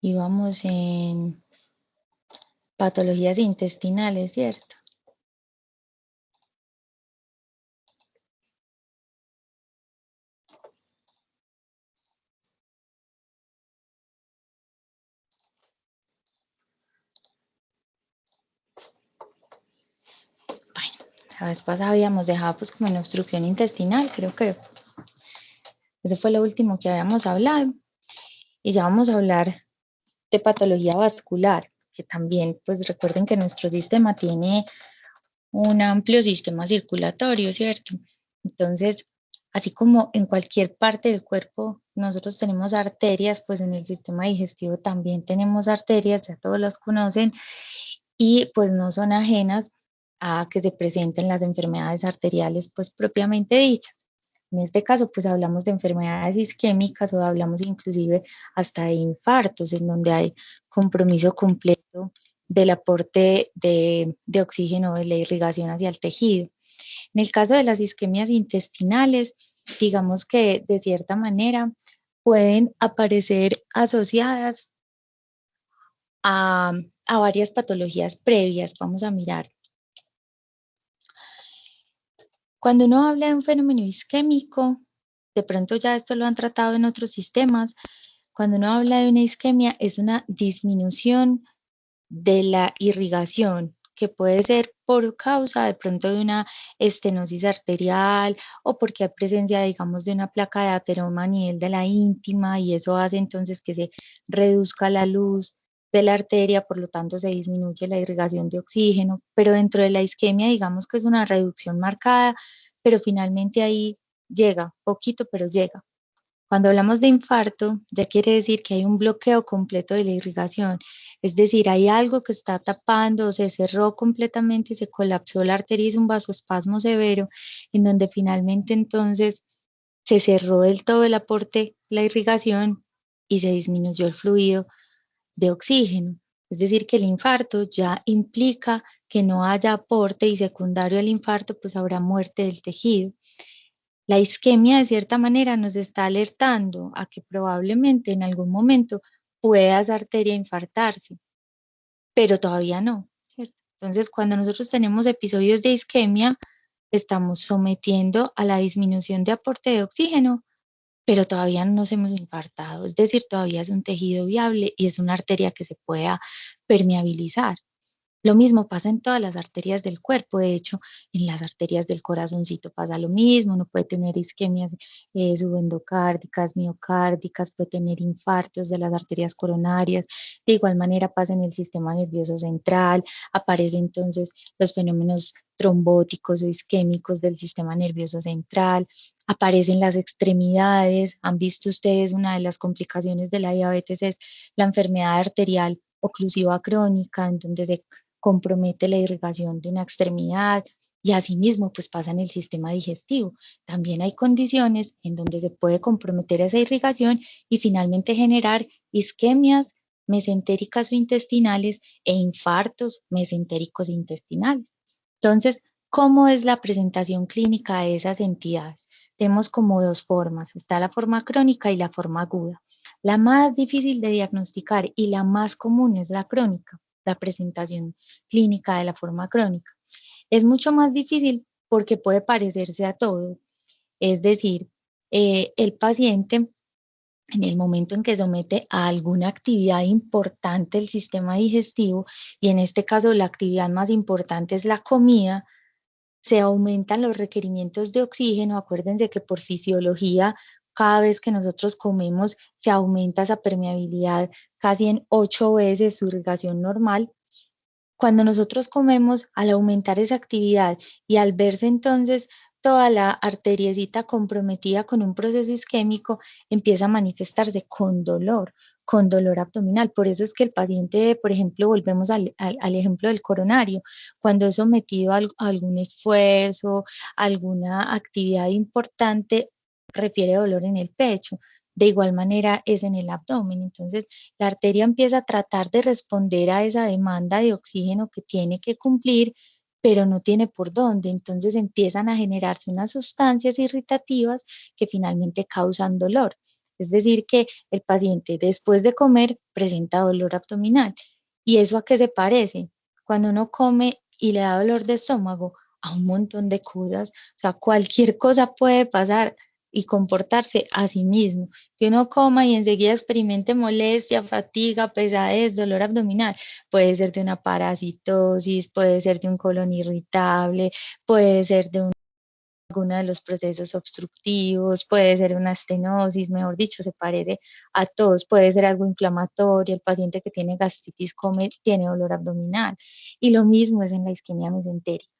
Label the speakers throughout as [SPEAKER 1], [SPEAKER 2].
[SPEAKER 1] Íbamos en patologías intestinales, ¿cierto? Bueno, la vez pasada habíamos dejado pues como en obstrucción intestinal, creo que eso fue lo último que habíamos hablado. Y ya vamos a hablar de patología vascular, que también pues recuerden que nuestro sistema tiene un amplio sistema circulatorio, ¿cierto? Entonces, así como en cualquier parte del cuerpo nosotros tenemos arterias, pues en el sistema digestivo también tenemos arterias, ya todos las conocen, y pues no son ajenas a que se presenten las enfermedades arteriales, pues propiamente dichas. En este caso, pues hablamos de enfermedades isquémicas o hablamos inclusive hasta de infartos, en donde hay compromiso completo del aporte de oxígeno, de la irrigación hacia el tejido. En el caso de las isquemias intestinales, digamos que de cierta manera pueden aparecer asociadas a, a varias patologías previas. Vamos a mirar. Cuando uno habla de un fenómeno isquémico, de pronto ya esto lo han tratado en otros sistemas, cuando uno habla de una isquemia es una disminución de la irrigación, que puede ser por causa de pronto de una estenosis arterial o porque hay presencia, digamos, de una placa de ateroma a nivel de la íntima y eso hace entonces que se reduzca la luz de la arteria, por lo tanto se disminuye la irrigación de oxígeno, pero dentro de la isquemia digamos que es una reducción marcada, pero finalmente ahí llega, poquito, pero llega. Cuando hablamos de infarto, ya quiere decir que hay un bloqueo completo de la irrigación, es decir, hay algo que está tapando, se cerró completamente, se colapsó la arteria, es un vasoespasmo severo, en donde finalmente entonces se cerró del todo el aporte, la irrigación y se disminuyó el fluido de oxígeno. Es decir, que el infarto ya implica que no haya aporte y secundario al infarto, pues habrá muerte del tejido. La isquemia, de cierta manera, nos está alertando a que probablemente en algún momento pueda esa arteria infartarse, pero todavía no, ¿cierto? Entonces, cuando nosotros tenemos episodios de isquemia, estamos sometiendo a la disminución de aporte de oxígeno, pero todavía no nos hemos infartado, es decir, todavía es un tejido viable y es una arteria que se pueda permeabilizar. Lo mismo pasa en todas las arterias del cuerpo, de hecho, en las arterias del corazoncito pasa lo mismo, uno puede tener isquemias subendocárdicas, miocárdicas, puede tener infartos de las arterias coronarias, de igual manera pasa en el sistema nervioso central, aparecen entonces los fenómenos trombóticos o isquémicos del sistema nervioso central, aparecen las extremidades, han visto ustedes una de las complicaciones de la diabetes es la enfermedad arterial oclusiva crónica, en donde se compromete la irrigación de una extremidad y asimismo pues pasa en el sistema digestivo. También hay condiciones en donde se puede comprometer esa irrigación y finalmente generar isquemias mesentéricas o intestinales e infartos mesentéricos e intestinales. Entonces, ¿cómo es la presentación clínica de esas entidades? Tenemos como dos formas, está la forma crónica y la forma aguda. La más difícil de diagnosticar y la más común es la crónica, la presentación clínica de la forma crónica. Es mucho más difícil porque puede parecerse a todo, es decir, el paciente en el momento en que somete a alguna actividad importante el sistema digestivo, y en este caso la actividad más importante es la comida, se aumentan los requerimientos de oxígeno. Acuérdense que por fisiología, cada vez que nosotros comemos, se aumenta esa permeabilidad casi en 8 veces su irrigación normal. Cuando nosotros comemos, al aumentar esa actividad y al verse entonces toda la arteriecita comprometida con un proceso isquémico, empieza a manifestarse con dolor abdominal. Por eso es que el paciente, por ejemplo, volvemos al ejemplo del coronario, cuando es sometido a algún esfuerzo, alguna actividad importante, refiere dolor en el pecho. De igual manera es en el abdomen. Entonces, la arteria empieza a tratar de responder a esa demanda de oxígeno que tiene que cumplir, pero no tiene por dónde. Entonces empiezan a generarse unas sustancias irritativas que finalmente causan dolor. Es decir, que el paciente después de comer presenta dolor abdominal. ¿Y eso a qué se parece? Cuando uno come y le da dolor de estómago, a un montón de cosas, o sea, cualquier cosa puede pasar y comportarse a sí mismo. Que uno coma y enseguida experimente molestia, fatiga, pesadez, dolor abdominal. Puede ser de una parasitosis, puede ser de un colon irritable, puede ser de alguno de los procesos obstructivos, puede ser una estenosis, mejor dicho, se parece a todos, puede ser algo inflamatorio, el paciente que tiene gastritis come, tiene dolor abdominal. Y lo mismo es en la isquemia mesentérica.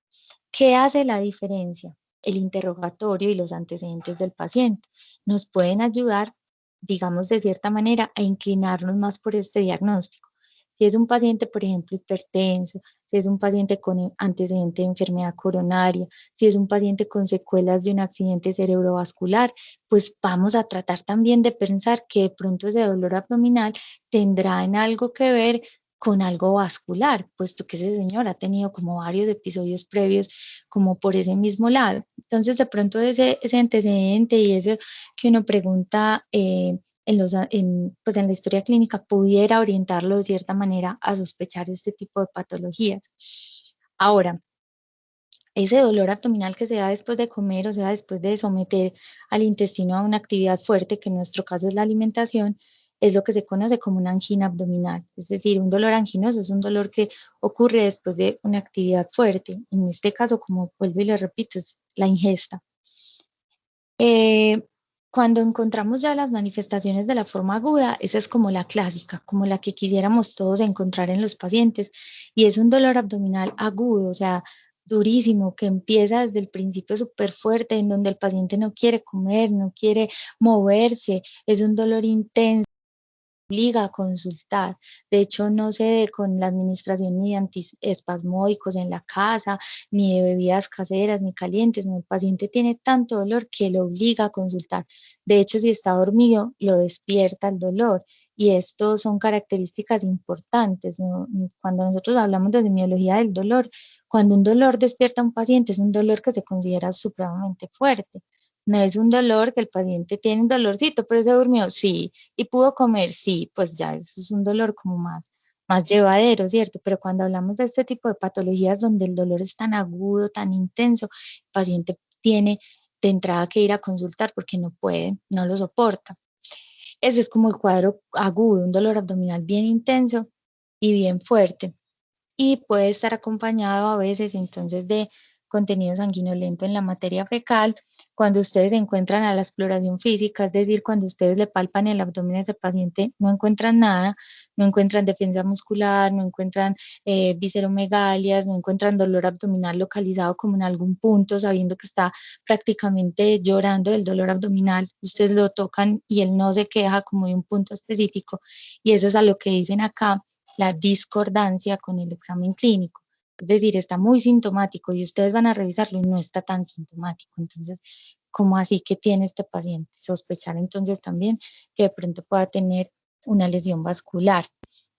[SPEAKER 1] ¿Qué hace la diferencia? El interrogatorio y los antecedentes del paciente nos pueden ayudar, digamos de cierta manera, a inclinarnos más por este diagnóstico. Si es un paciente, por ejemplo, hipertenso, si es un paciente con antecedente de enfermedad coronaria, si es un paciente con secuelas de un accidente cerebrovascular, pues vamos a tratar también de pensar que de pronto ese dolor abdominal tendrá en algo que ver con algo vascular, puesto que ese señor ha tenido como varios episodios previos como por ese mismo lado. Entonces, de pronto ese antecedente y ese que uno pregunta pues en la historia clínica pudiera orientarlo de cierta manera a sospechar este tipo de patologías. Ahora, ese dolor abdominal que se da después de comer, o sea, después de someter al intestino a una actividad fuerte, que en nuestro caso es la alimentación, es lo que se conoce como una angina abdominal. Es decir, un dolor anginoso es un dolor que ocurre después de una actividad fuerte. En este caso, como vuelvo y lo repito, es la ingesta. Eh, Cuando encontramos ya las manifestaciones de la forma aguda, esa es como la clásica, como la que quisiéramos todos encontrar en los pacientes, y es un dolor abdominal agudo, o sea, durísimo, que empieza desde el principio súper fuerte, en donde el paciente no quiere comer, no quiere moverse, es un dolor intenso, obliga a consultar. De hecho, no se dé con la administración ni de antiespasmódicos en la casa, ni de bebidas caseras, ni calientes. No, el paciente tiene tanto dolor que lo obliga a consultar. De hecho, si está dormido, lo despierta el dolor. Y esto son características importantes, ¿no? Cuando nosotros hablamos de semiología del dolor, cuando un dolor despierta a un paciente, es un dolor que se considera supremamente fuerte. No es un dolor que el paciente tiene un dolorcito, pero se durmió, sí, y pudo comer, sí, pues ya eso es un dolor como más llevadero, ¿cierto? Pero cuando hablamos de este tipo de patologías donde el dolor es tan agudo, tan intenso, el paciente tiene de entrada que ir a consultar porque no puede, no lo soporta. Ese es como el cuadro agudo, un dolor abdominal bien intenso y bien fuerte y puede estar acompañado a veces entonces de contenido sanguinolento en la materia fecal. Cuando ustedes encuentran a la exploración física, es decir, cuando ustedes le palpan el abdomen a ese paciente, no encuentran nada, no encuentran defensa muscular, no encuentran visceromegalias, no encuentran dolor abdominal localizado como en algún punto, sabiendo que está prácticamente llorando del dolor abdominal. Ustedes lo tocan y él no se queja como de un punto específico, y eso es a lo que dicen acá la discordancia con el examen clínico. Es decir, está muy sintomático y ustedes van a revisarlo y no está tan sintomático. Entonces, ¿cómo así que tiene este paciente? Sospechar entonces también que de pronto pueda tener una lesión vascular.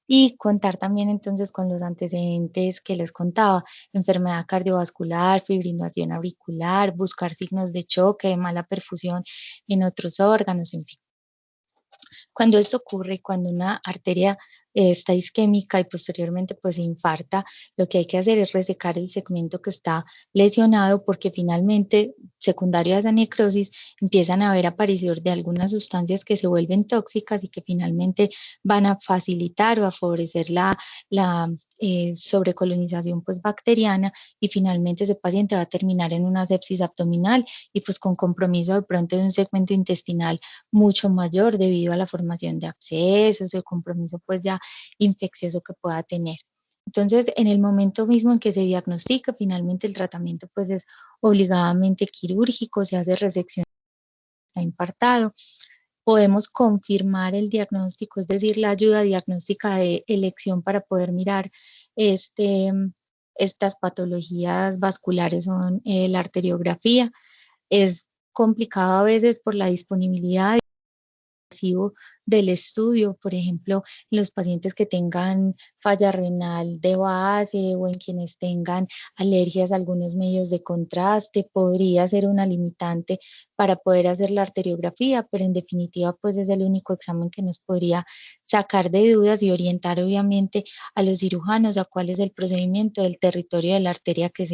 [SPEAKER 1] Y contar también entonces con los antecedentes que les contaba, enfermedad cardiovascular, fibrilación auricular, buscar signos de choque, de mala perfusión en otros órganos, en fin. Cuando esto ocurre, cuando una arteria está isquémica y posteriormente pues se infarta, lo que hay que hacer es resecar el segmento que está lesionado porque finalmente, secundario a esa necrosis, empiezan a haber aparición de algunas sustancias que se vuelven tóxicas y que finalmente van a facilitar o a favorecer la sobrecolonización pues bacteriana, y finalmente ese paciente va a terminar en una sepsis abdominal y pues con compromiso de pronto de un segmento intestinal mucho mayor debido a la formación de abscesos, el compromiso pues ya infeccioso que pueda tener. Entonces, en el momento mismo en que se diagnostica, finalmente el tratamiento pues es obligadamente quirúrgico, se hace resección, está impartado. Podemos confirmar el diagnóstico, es decir, la ayuda diagnóstica de elección para poder mirar este, estas patologías vasculares son la arteriografía. Es complicado a veces por la disponibilidad progresivo del estudio, por ejemplo, en los pacientes que tengan falla renal de base o en quienes tengan alergias a algunos medios de contraste, podría ser una limitante para poder hacer la arteriografía, pero en definitiva, pues es el único examen que nos podría sacar de dudas y orientar obviamente a los cirujanos a cuál es el procedimiento del territorio de la arteria que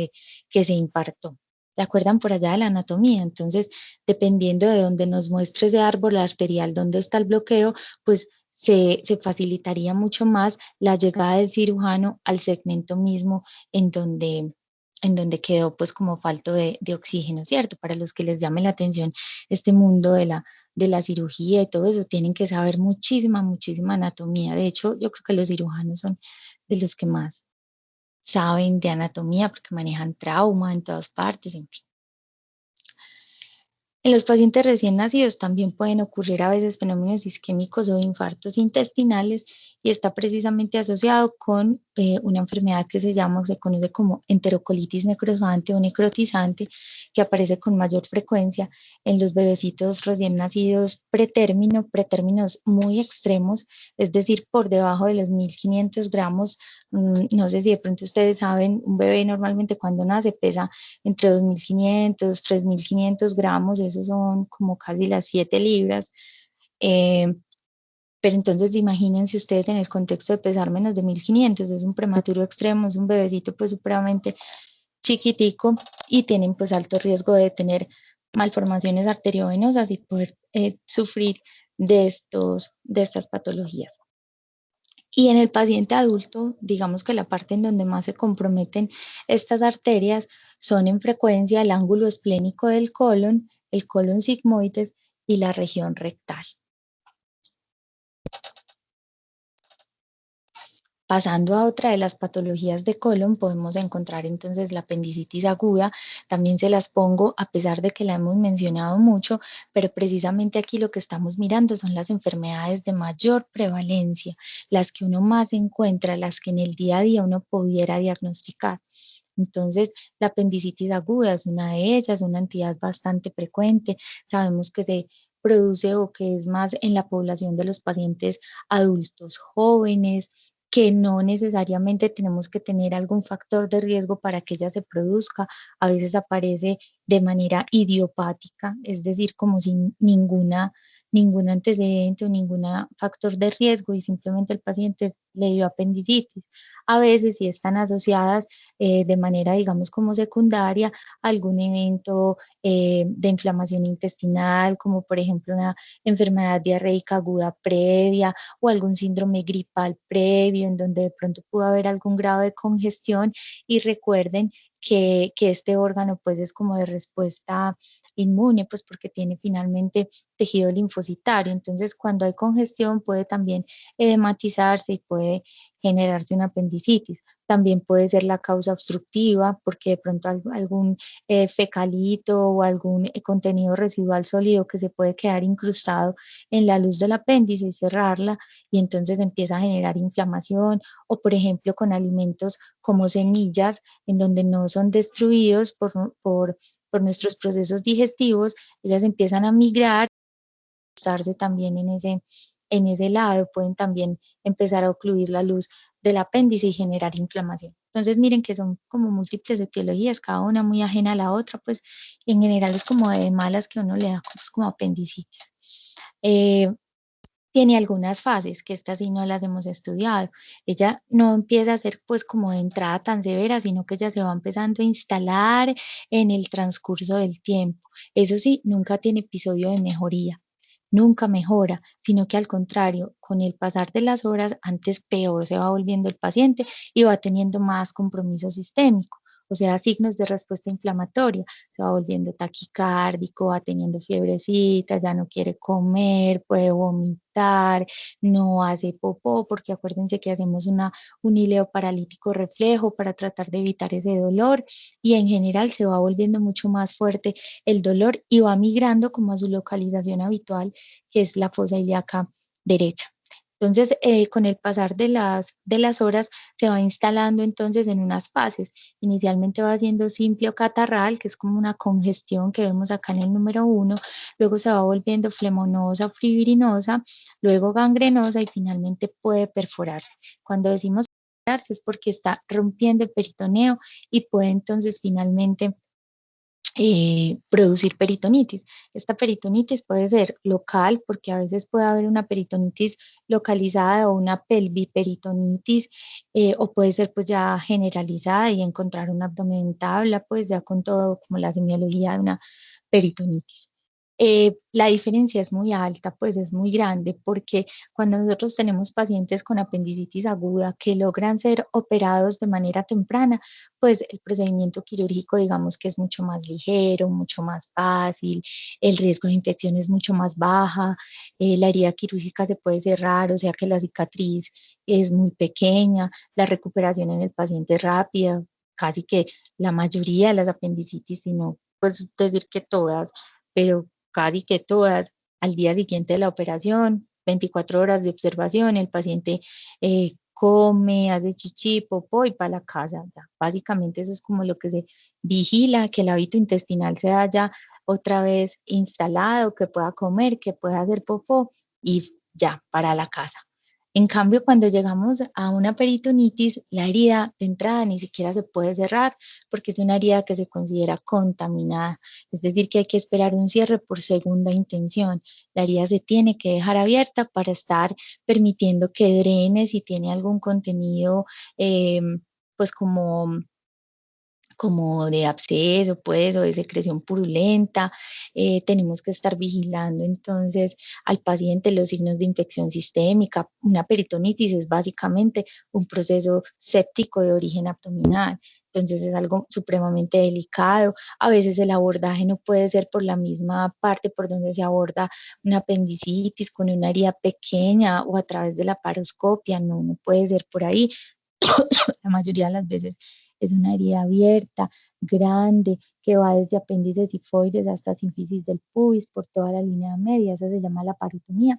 [SPEAKER 1] se impartó. ¿Se acuerdan por allá de la anatomía? Entonces, dependiendo de donde nos muestre ese árbol arterial, dónde está el bloqueo, pues se facilitaría mucho más la llegada del cirujano al segmento mismo en donde quedó pues como falto de oxígeno, ¿cierto? Para los que les llame la atención este mundo de la cirugía y todo eso, tienen que saber muchísima, muchísima anatomía. De hecho, yo creo que los cirujanos son de los que más saben de anatomía porque manejan trauma en todas partes, en fin. En los pacientes recién nacidos también pueden ocurrir a veces fenómenos isquémicos o infartos intestinales y está precisamente asociado con una enfermedad que se llama o se conoce como enterocolitis necrosante o necrotizante, que aparece con mayor frecuencia en los bebecitos recién nacidos pretérmino, pretérminos muy extremos, es decir, por debajo de los 1500 gramos. No sé si de pronto ustedes saben, un bebé normalmente cuando nace pesa entre 2.500, 3.500 gramos, esos son como casi las 7 libras. Eh, pero entonces imagínense ustedes en el contexto de pesar menos de 1.500, es un prematuro extremo, es un bebecito pues supremamente chiquitico y tienen pues alto riesgo de tener malformaciones arteriovenosas y poder sufrir de estas patologías. Y en el paciente adulto, digamos que la parte en donde más se comprometen estas arterias son en frecuencia el ángulo esplénico del colon, el colon sigmoides y la región rectal. Pasando a otra de las patologías de colon, podemos encontrar entonces la apendicitis aguda. También se las pongo a pesar de que la hemos mencionado mucho, pero precisamente aquí lo que estamos mirando son las enfermedades de mayor prevalencia, las que uno más encuentra, las que en el día a día uno pudiera diagnosticar. Entonces, la apendicitis aguda es una de ellas, una entidad bastante frecuente. Sabemos que se produce o que es más en la población de los pacientes adultos jóvenes, que no necesariamente tenemos que tener algún factor de riesgo para que ella se produzca. A veces aparece de manera idiopática, es decir, como sin ningún antecedente o ningún factor de riesgo y simplemente el paciente le dio apendicitis. A veces sí están asociadas de manera, digamos, como secundaria a algún evento de inflamación intestinal, como por ejemplo una enfermedad diarreica aguda previa o algún síndrome gripal previo, en donde de pronto pudo haber algún grado de congestión. Y recuerden que este órgano pues es como de respuesta inmune, pues porque tiene finalmente tejido linfocitario. Entonces, cuando hay congestión puede también edematizarse y puede generarse una apendicitis. También puede ser la causa obstructiva, porque de pronto algún fecalito o algún contenido residual sólido que se puede quedar incrustado en la luz del apéndice y cerrarla, y entonces empieza a generar inflamación, o por ejemplo con alimentos como semillas, en donde no son destruidos por nuestros procesos digestivos, ellas empiezan a migrar, usarse también en ese lado, pueden también empezar a ocluir la luz del apéndice y generar inflamación. Entonces miren que son como múltiples etiologías, cada una muy ajena a la otra, pues en general es como de malas que uno le da cosas como apendicitis. Eh, Tiene algunas fases, que estas sí no las hemos estudiado. Ella no empieza a ser pues como de entrada tan severa, sino que ya se va empezando a instalar en el transcurso del tiempo. Eso sí, nunca tiene episodio de mejoría, nunca mejora, sino que al contrario, con el pasar de las horas, antes peor se va volviendo el paciente y va teniendo más compromiso sistémico. O sea, signos de respuesta inflamatoria, se va volviendo taquicárdico, va teniendo fiebrecita, ya no quiere comer, puede vomitar, no hace popó, porque acuérdense que hacemos un hileo paralítico reflejo para tratar de evitar ese dolor, y en general se va volviendo mucho más fuerte el dolor y va migrando como a su localización habitual, que es la fosa ilíaca derecha. Entonces, con el pasar de las horas, se va instalando entonces en unas fases. Inicialmente va siendo simple o catarral, que es como una congestión que vemos acá en el número 1, luego se va volviendo flemonosa o fibrinosa, luego gangrenosa y finalmente puede perforarse. Cuando decimos perforarse es porque está rompiendo el peritoneo y puede entonces finalmente producir peritonitis. Esta peritonitis puede ser local, porque a veces puede haber una peritonitis localizada o una pelviperitonitis, o puede ser pues ya generalizada y encontrar un abdomen en tabla, pues ya con todo como la semiología de una peritonitis. La diferencia es muy alta, pues es muy grande, porque cuando nosotros tenemos pacientes con apendicitis aguda que logran ser operados de manera temprana, pues el procedimiento quirúrgico digamos que es mucho más ligero, mucho más fácil, el riesgo de infección es mucho más baja, la herida quirúrgica se puede cerrar, o sea que la cicatriz es muy pequeña, la recuperación en el paciente es rápida, casi que la mayoría de las apendicitis, si no pues decir que todas, pero casi que todas, al día siguiente de la operación, 24 horas de observación, el paciente come, hace chichi, popó y para la casa. Ya. Básicamente eso es como lo que se vigila, que el hábito intestinal se haya otra vez instalado, que pueda comer, que pueda hacer popó y ya, para la casa. En cambio, cuando llegamos a una peritonitis, la herida de entrada ni siquiera se puede cerrar porque es una herida que se considera contaminada. Es decir, que hay que esperar un cierre por segunda intención. La herida se tiene que dejar abierta para estar permitiendo que drene si tiene algún contenido, pues como de absceso, pues, o de secreción purulenta. Tenemos que estar vigilando entonces al paciente los signos de infección sistémica. Una peritonitis es básicamente un proceso séptico de origen abdominal. Entonces es algo supremamente delicado. A veces el abordaje no puede ser por la misma parte por donde se aborda una apendicitis con una herida pequeña o a través de la paroscopia. No, no puede ser por ahí. La mayoría de las veces es una herida abierta, grande, que va desde apéndices sifoides hasta sínfisis del pubis por toda la línea media. Esa se llama la parotomía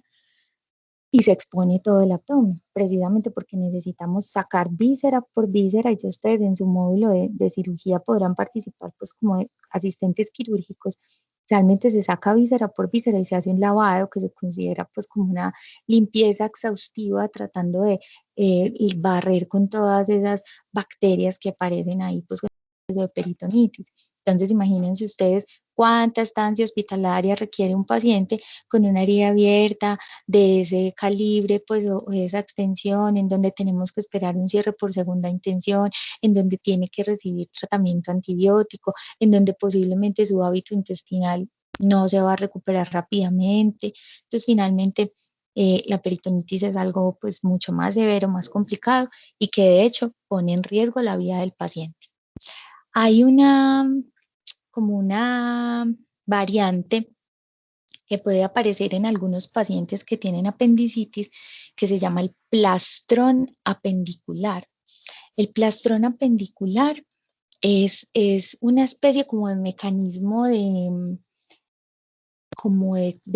[SPEAKER 1] y se expone todo el abdomen, precisamente porque necesitamos sacar víscera por víscera y ya ustedes en su módulo de cirugía podrán participar pues como asistentes quirúrgicos. Realmente se saca víscera por víscera y se hace un lavado que se considera pues como una limpieza exhaustiva tratando de barrer con todas esas bacterias que aparecen ahí pues de peritonitis. Entonces imagínense ustedes cuánta estancia hospitalaria requiere un paciente con una herida abierta, de ese calibre, pues, o de esa extensión, en donde tenemos que esperar un cierre por segunda intención, en donde tiene que recibir tratamiento antibiótico, en donde posiblemente su hábito intestinal no se va a recuperar rápidamente. Entonces, finalmente, la peritonitis es algo pues mucho más severo, más complicado y que de hecho pone en riesgo la vida del paciente. Hay como una variante que puede aparecer en algunos pacientes que tienen apendicitis, que se llama el plastrón apendicular. El plastrón apendicular es una especie como de mecanismo de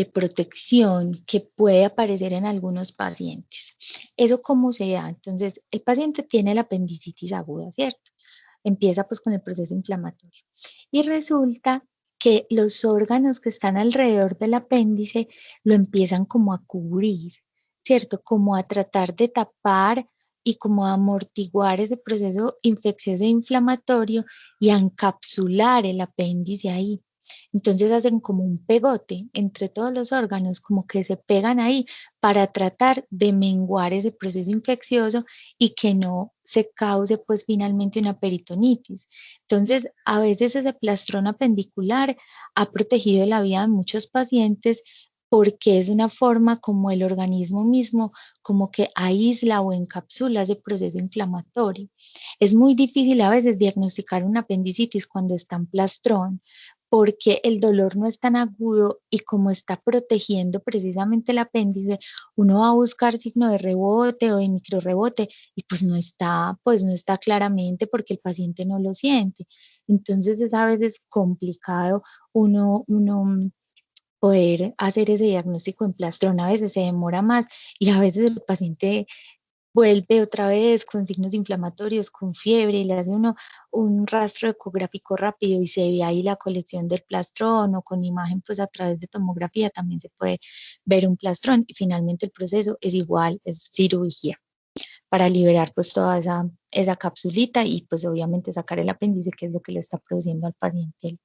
[SPEAKER 1] protección que puede aparecer en algunos pacientes. ¿Eso cómo se da? Entonces, el paciente tiene la apendicitis aguda, ¿cierto? Empieza pues con el proceso inflamatorio. Y resulta que los órganos que están alrededor del apéndice lo empiezan como a cubrir, ¿cierto? Como a tratar de tapar y como a amortiguar ese proceso infeccioso e inflamatorio y a encapsular el apéndice ahí. Entonces hacen como un pegote entre todos los órganos, como que se pegan ahí para tratar de menguar ese proceso infeccioso y que no se cause pues finalmente una peritonitis. Entonces, a veces ese plastrón apendicular ha protegido la vida de muchos pacientes porque es una forma como el organismo mismo como que aísla o encapsula ese proceso inflamatorio. Es muy difícil a veces diagnosticar una apendicitis cuando está en plastrón, porque el dolor no es tan agudo y como está protegiendo precisamente el apéndice, uno va a buscar signo de rebote o de microrebote y pues no está claramente porque el paciente no lo siente. Entonces es a veces complicado uno poder hacer ese diagnóstico en plastrón. A veces se demora más y a veces el paciente vuelve otra vez con signos inflamatorios, con fiebre, y le hace uno un rastro ecográfico rápido y se ve ahí la colección del plastrón, o con imagen pues a través de tomografía también se puede ver un plastrón, y finalmente el proceso es igual, es cirugía para liberar pues toda esa capsulita y pues obviamente sacar el apéndice, que es lo que le está produciendo al paciente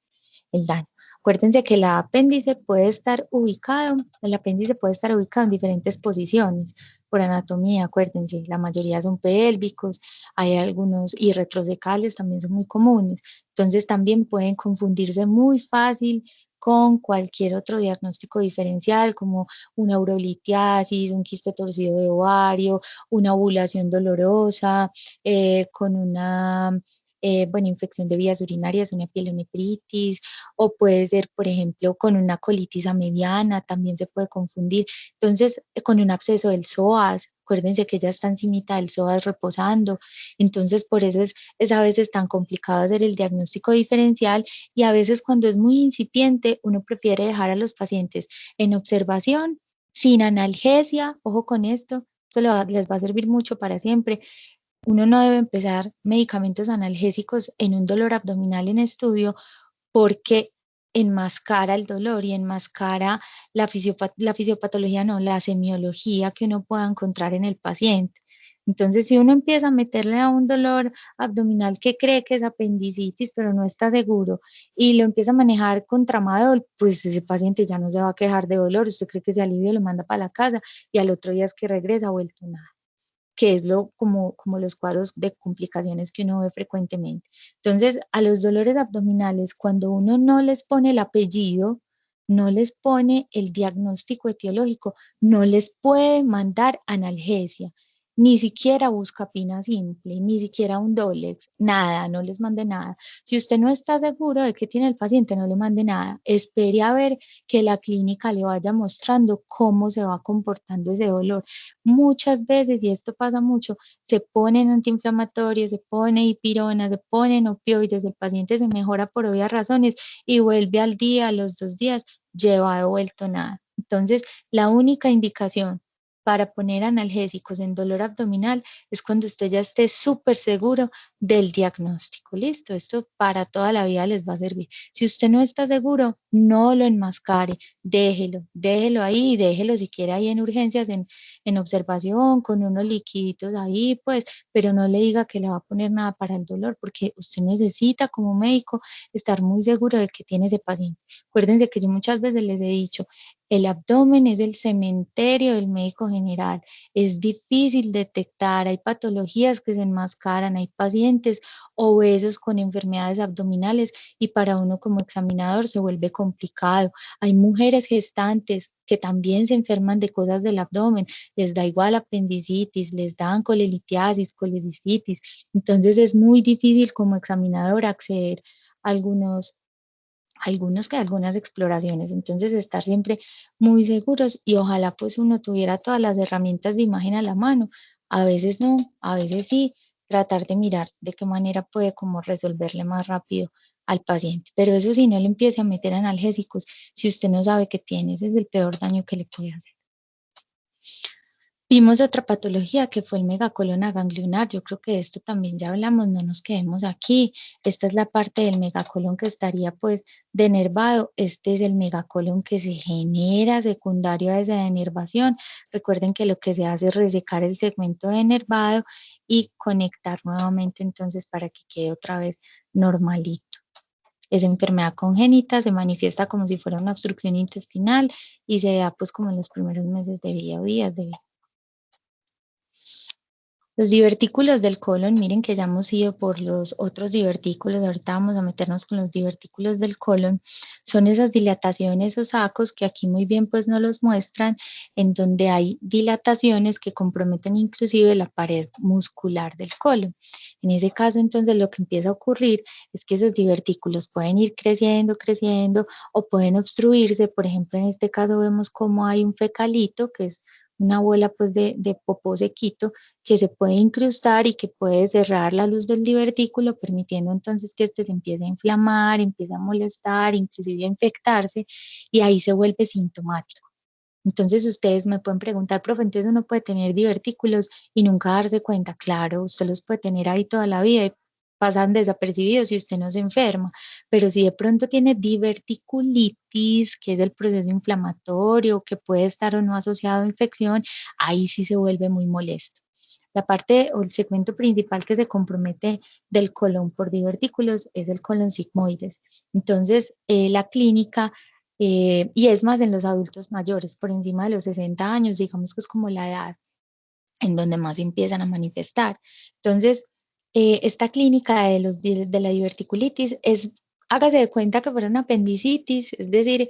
[SPEAKER 1] el daño. Acuérdense que el apéndice puede estar ubicado en diferentes posiciones por anatomía, acuérdense, la mayoría son pélvicos, hay algunos y retrosecales también son muy comunes, entonces también pueden confundirse muy fácil con cualquier otro diagnóstico diferencial como una urolitiasis, un quiste torcido de ovario, una ovulación dolorosa, con una infección de vías urinarias, una pielonefritis, o puede ser, por ejemplo, con una colitis mediana, también se puede confundir. Entonces, con un absceso del psoas, acuérdense que ya está encimita del psoas reposando, entonces por eso es a veces tan complicado hacer el diagnóstico diferencial, y a veces cuando es muy incipiente, uno prefiere dejar a los pacientes en observación, sin analgesia, ojo con esto, les va a servir mucho para siempre. Uno no debe empezar medicamentos analgésicos en un dolor abdominal en estudio, porque enmascara el dolor y enmascara la fisiopatología, no, la semiología que uno pueda encontrar en el paciente. Entonces, si uno empieza a meterle a un dolor abdominal que cree que es apendicitis, pero no está seguro, y lo empieza a manejar con tramadol, pues ese paciente ya no se va a quejar de dolor, usted cree que se alivia, lo manda para la casa, y al otro día es que regresa vuelto nada, que es como los cuadros de complicaciones que uno ve frecuentemente. Entonces, a los dolores abdominales, cuando uno no les pone el apellido, no les pone el diagnóstico etiológico, no les puede mandar analgesia, ni siquiera buscapina simple, ni siquiera un Dolex, nada, no les mande nada. Si usted no está seguro de qué tiene el paciente, no le mande nada. Espere a ver que la clínica le vaya mostrando cómo se va comportando ese dolor. Muchas veces, y esto pasa mucho, se ponen antiinflamatorios, se pone dipirona, se ponen opioides, el paciente se mejora por obvias razones y vuelve al día, a los 2 días, lleva vuelto nada. Entonces, la única indicación para poner analgésicos en dolor abdominal es cuando usted ya esté súper seguro del diagnóstico. Listo, esto para toda la vida les va a servir. Si usted no está seguro, no lo enmascare, déjelo ahí, déjelo si quiere ahí en urgencias, en observación, con unos liquiditos ahí, pues, pero no le diga que le va a poner nada para el dolor, porque usted necesita como médico estar muy seguro de que tiene ese paciente. Acuérdense que yo muchas veces les he dicho, el abdomen es el cementerio del médico general, es difícil detectar, hay patologías que se enmascaran, hay pacientes obesos con enfermedades abdominales y para uno como examinador se vuelve complicado. Hay mujeres gestantes que también se enferman de cosas del abdomen, les da igual apendicitis, les dan colelitiasis, colecistitis, entonces es muy difícil como examinador acceder a algunas exploraciones, entonces estar siempre muy seguros y ojalá pues uno tuviera todas las herramientas de imagen a la mano, a veces no, a veces sí, tratar de mirar de qué manera puede como resolverle más rápido al paciente, pero eso sí, no le empiece a meter analgésicos si usted no sabe qué tiene, ese es el peor daño que le puede hacer. Vimos otra patología que fue el megacolon aganglionar. Yo creo que de esto también ya hablamos, no nos quedemos aquí. Esta es la parte del megacolon que estaría pues denervado. Este es el megacolon que se genera secundario a esa denervación. Recuerden que lo que se hace es resecar el segmento denervado y conectar nuevamente entonces para que quede otra vez normalito. Es enfermedad congénita, se manifiesta como si fuera una obstrucción intestinal y se da pues como en los primeros meses de vida o días de vida. Los divertículos del colon, miren que ya hemos ido por los otros divertículos, ahorita vamos a meternos con los divertículos del colon, son esas dilataciones o sacos que aquí muy bien pues no los muestran, en donde hay dilataciones que comprometen inclusive la pared muscular del colon. En ese caso entonces lo que empieza a ocurrir es que esos divertículos pueden ir creciendo, creciendo o pueden obstruirse, por ejemplo en este caso vemos como hay un fecalito que es una bola pues de popó sequito que se puede incrustar y que puede cerrar la luz del divertículo, permitiendo entonces que este se empiece a inflamar, empiece a molestar, inclusive a infectarse, y ahí se vuelve sintomático. Entonces ustedes me pueden preguntar, profe, entonces uno puede tener divertículos y nunca darse cuenta. Claro, usted los puede tener ahí toda la vida y pasan desapercibidos si usted no se enferma, pero si de pronto tiene diverticulitis, que es el proceso inflamatorio, que puede estar o no asociado a infección, ahí sí se vuelve muy molesto. La parte o el segmento principal que se compromete del colon por divertículos es el colon sigmoides. Entonces, la clínica y es más en los adultos mayores, por encima de los 60 años, digamos que es como la edad en donde más empiezan a manifestar. Entonces, esta clínica de la diverticulitis es, hágase de cuenta que fuera una apendicitis, es decir,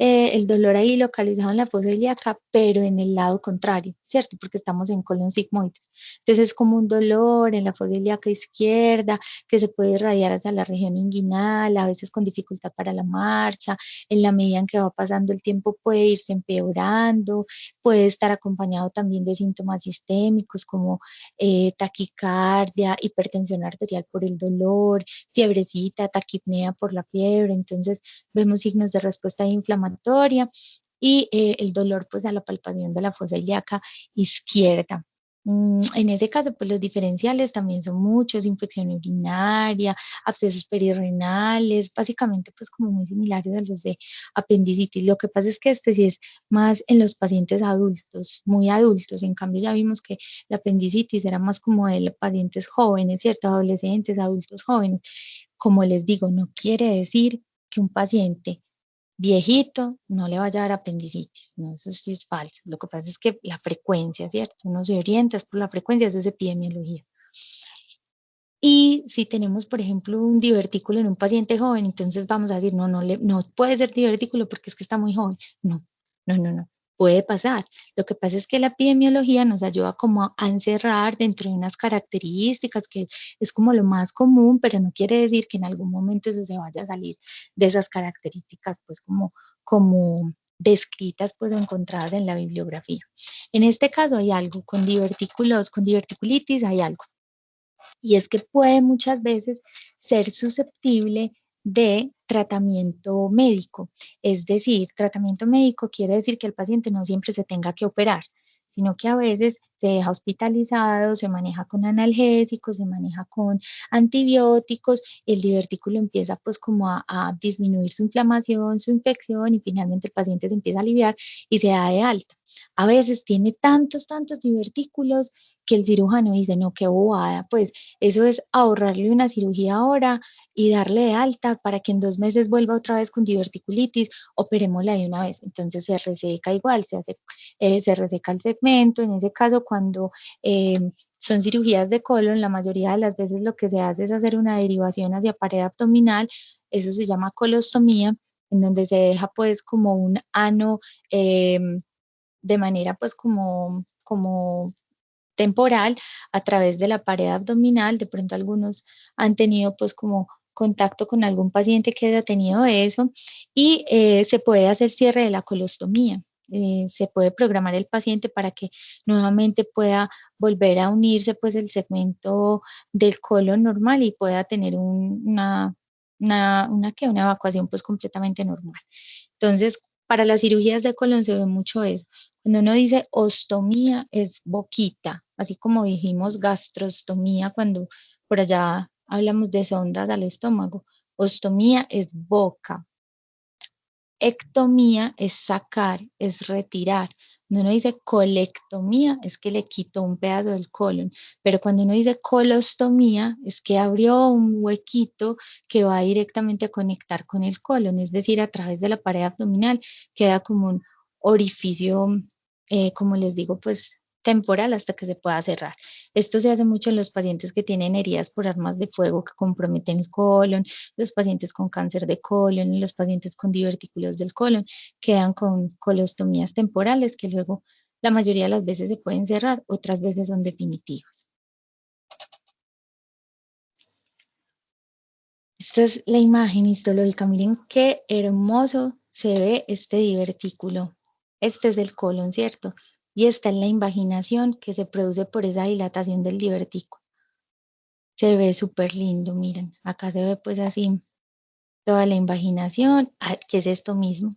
[SPEAKER 1] el dolor ahí localizado en la fosa ilíaca, pero en el lado contrario, ¿cierto? Porque estamos en colon sigmoides. Entonces es como un dolor en la fosa ilíaca izquierda que se puede irradiar hacia la región inguinal, a veces con dificultad para la marcha, en la medida en que va pasando el tiempo puede irse empeorando, puede estar acompañado también de síntomas sistémicos como taquicardia, hipertensión arterial por el dolor, fiebrecita, taquipnea por la fiebre. Entonces vemos signos de respuesta inflamatoria y el dolor pues a la palpación de la fosa ilíaca izquierda. En ese caso, pues los diferenciales también son muchos, infección urinaria, abscesos perirrenales, básicamente pues como muy similares a los de apendicitis. Lo que pasa es que este sí es más en los pacientes adultos, muy adultos. En cambio, ya vimos que la apendicitis era más como de pacientes jóvenes, ¿cierto? Adolescentes, adultos jóvenes. Como les digo, no quiere decir que un paciente viejito no le vaya a dar apendicitis, no, eso sí es falso. Lo que pasa es que la frecuencia, ¿cierto? Uno se orienta es por la frecuencia, eso es epidemiología. Y si tenemos, por ejemplo, un divertículo en un paciente joven, entonces vamos a decir, no puede ser divertículo porque es que está muy joven. No, no. Puede pasar. Lo que pasa es que la epidemiología nos ayuda como a encerrar dentro de unas características que es como lo más común, pero no quiere decir que en algún momento eso se vaya a salir de esas características, pues como descritas, pues o encontradas en la bibliografía. En este caso hay algo con divertículos, con diverticulitis hay algo y es que puede muchas veces ser susceptible de tratamiento médico. Es decir, tratamiento médico quiere decir que el paciente no siempre se tenga que operar, sino que a veces se deja hospitalizado, se maneja con analgésicos, se maneja con antibióticos, y el divertículo empieza pues como a disminuir su inflamación, su infección y finalmente el paciente se empieza a aliviar y se da de alta. A veces tiene tantos divertículos que el cirujano dice, no, qué bobada, pues eso es ahorrarle una cirugía ahora y darle de alta para que en 2 meses vuelva otra vez con diverticulitis, operémosla de una vez. Entonces se reseca igual, se reseca el segmento. En ese caso, cuando son cirugías de colon, la mayoría de las veces lo que se hace es hacer una derivación hacia pared abdominal, eso se llama colostomía, en donde se deja pues como un ano de manera pues como temporal a través de la pared abdominal. De pronto algunos han tenido pues como contacto con algún paciente que haya tenido eso y se puede hacer cierre de la colostomía. Se puede programar el paciente para que nuevamente pueda volver a unirse pues el segmento del colon normal y pueda tener una evacuación pues completamente normal. Entonces, para las cirugías de colon se ve mucho eso. Cuando uno dice ostomía es boquita, así como dijimos gastrostomía cuando por allá hablamos de sondas al estómago. Ostomía es boca. Ectomía es sacar, es retirar. Cuando uno dice colectomía es que le quitó un pedazo del colon, pero cuando uno dice colostomía es que abrió un huequito que va directamente a conectar con el colon, es decir, a través de la pared abdominal queda como un orificio, como les digo, pues temporal hasta que se pueda cerrar. Esto se hace mucho en los pacientes que tienen heridas por armas de fuego que comprometen el colon, los pacientes con cáncer de colon y los pacientes con divertículos del colon quedan con colostomías temporales que luego la mayoría de las veces se pueden cerrar, otras veces son definitivas. Esta es la imagen histológica. Miren qué hermoso se ve este divertículo. Este es el colon, ¿cierto? y está en la invaginación que se produce por esa dilatación del divertículo. Se ve súper lindo, miren, acá se ve pues así toda la invaginación, que es esto mismo.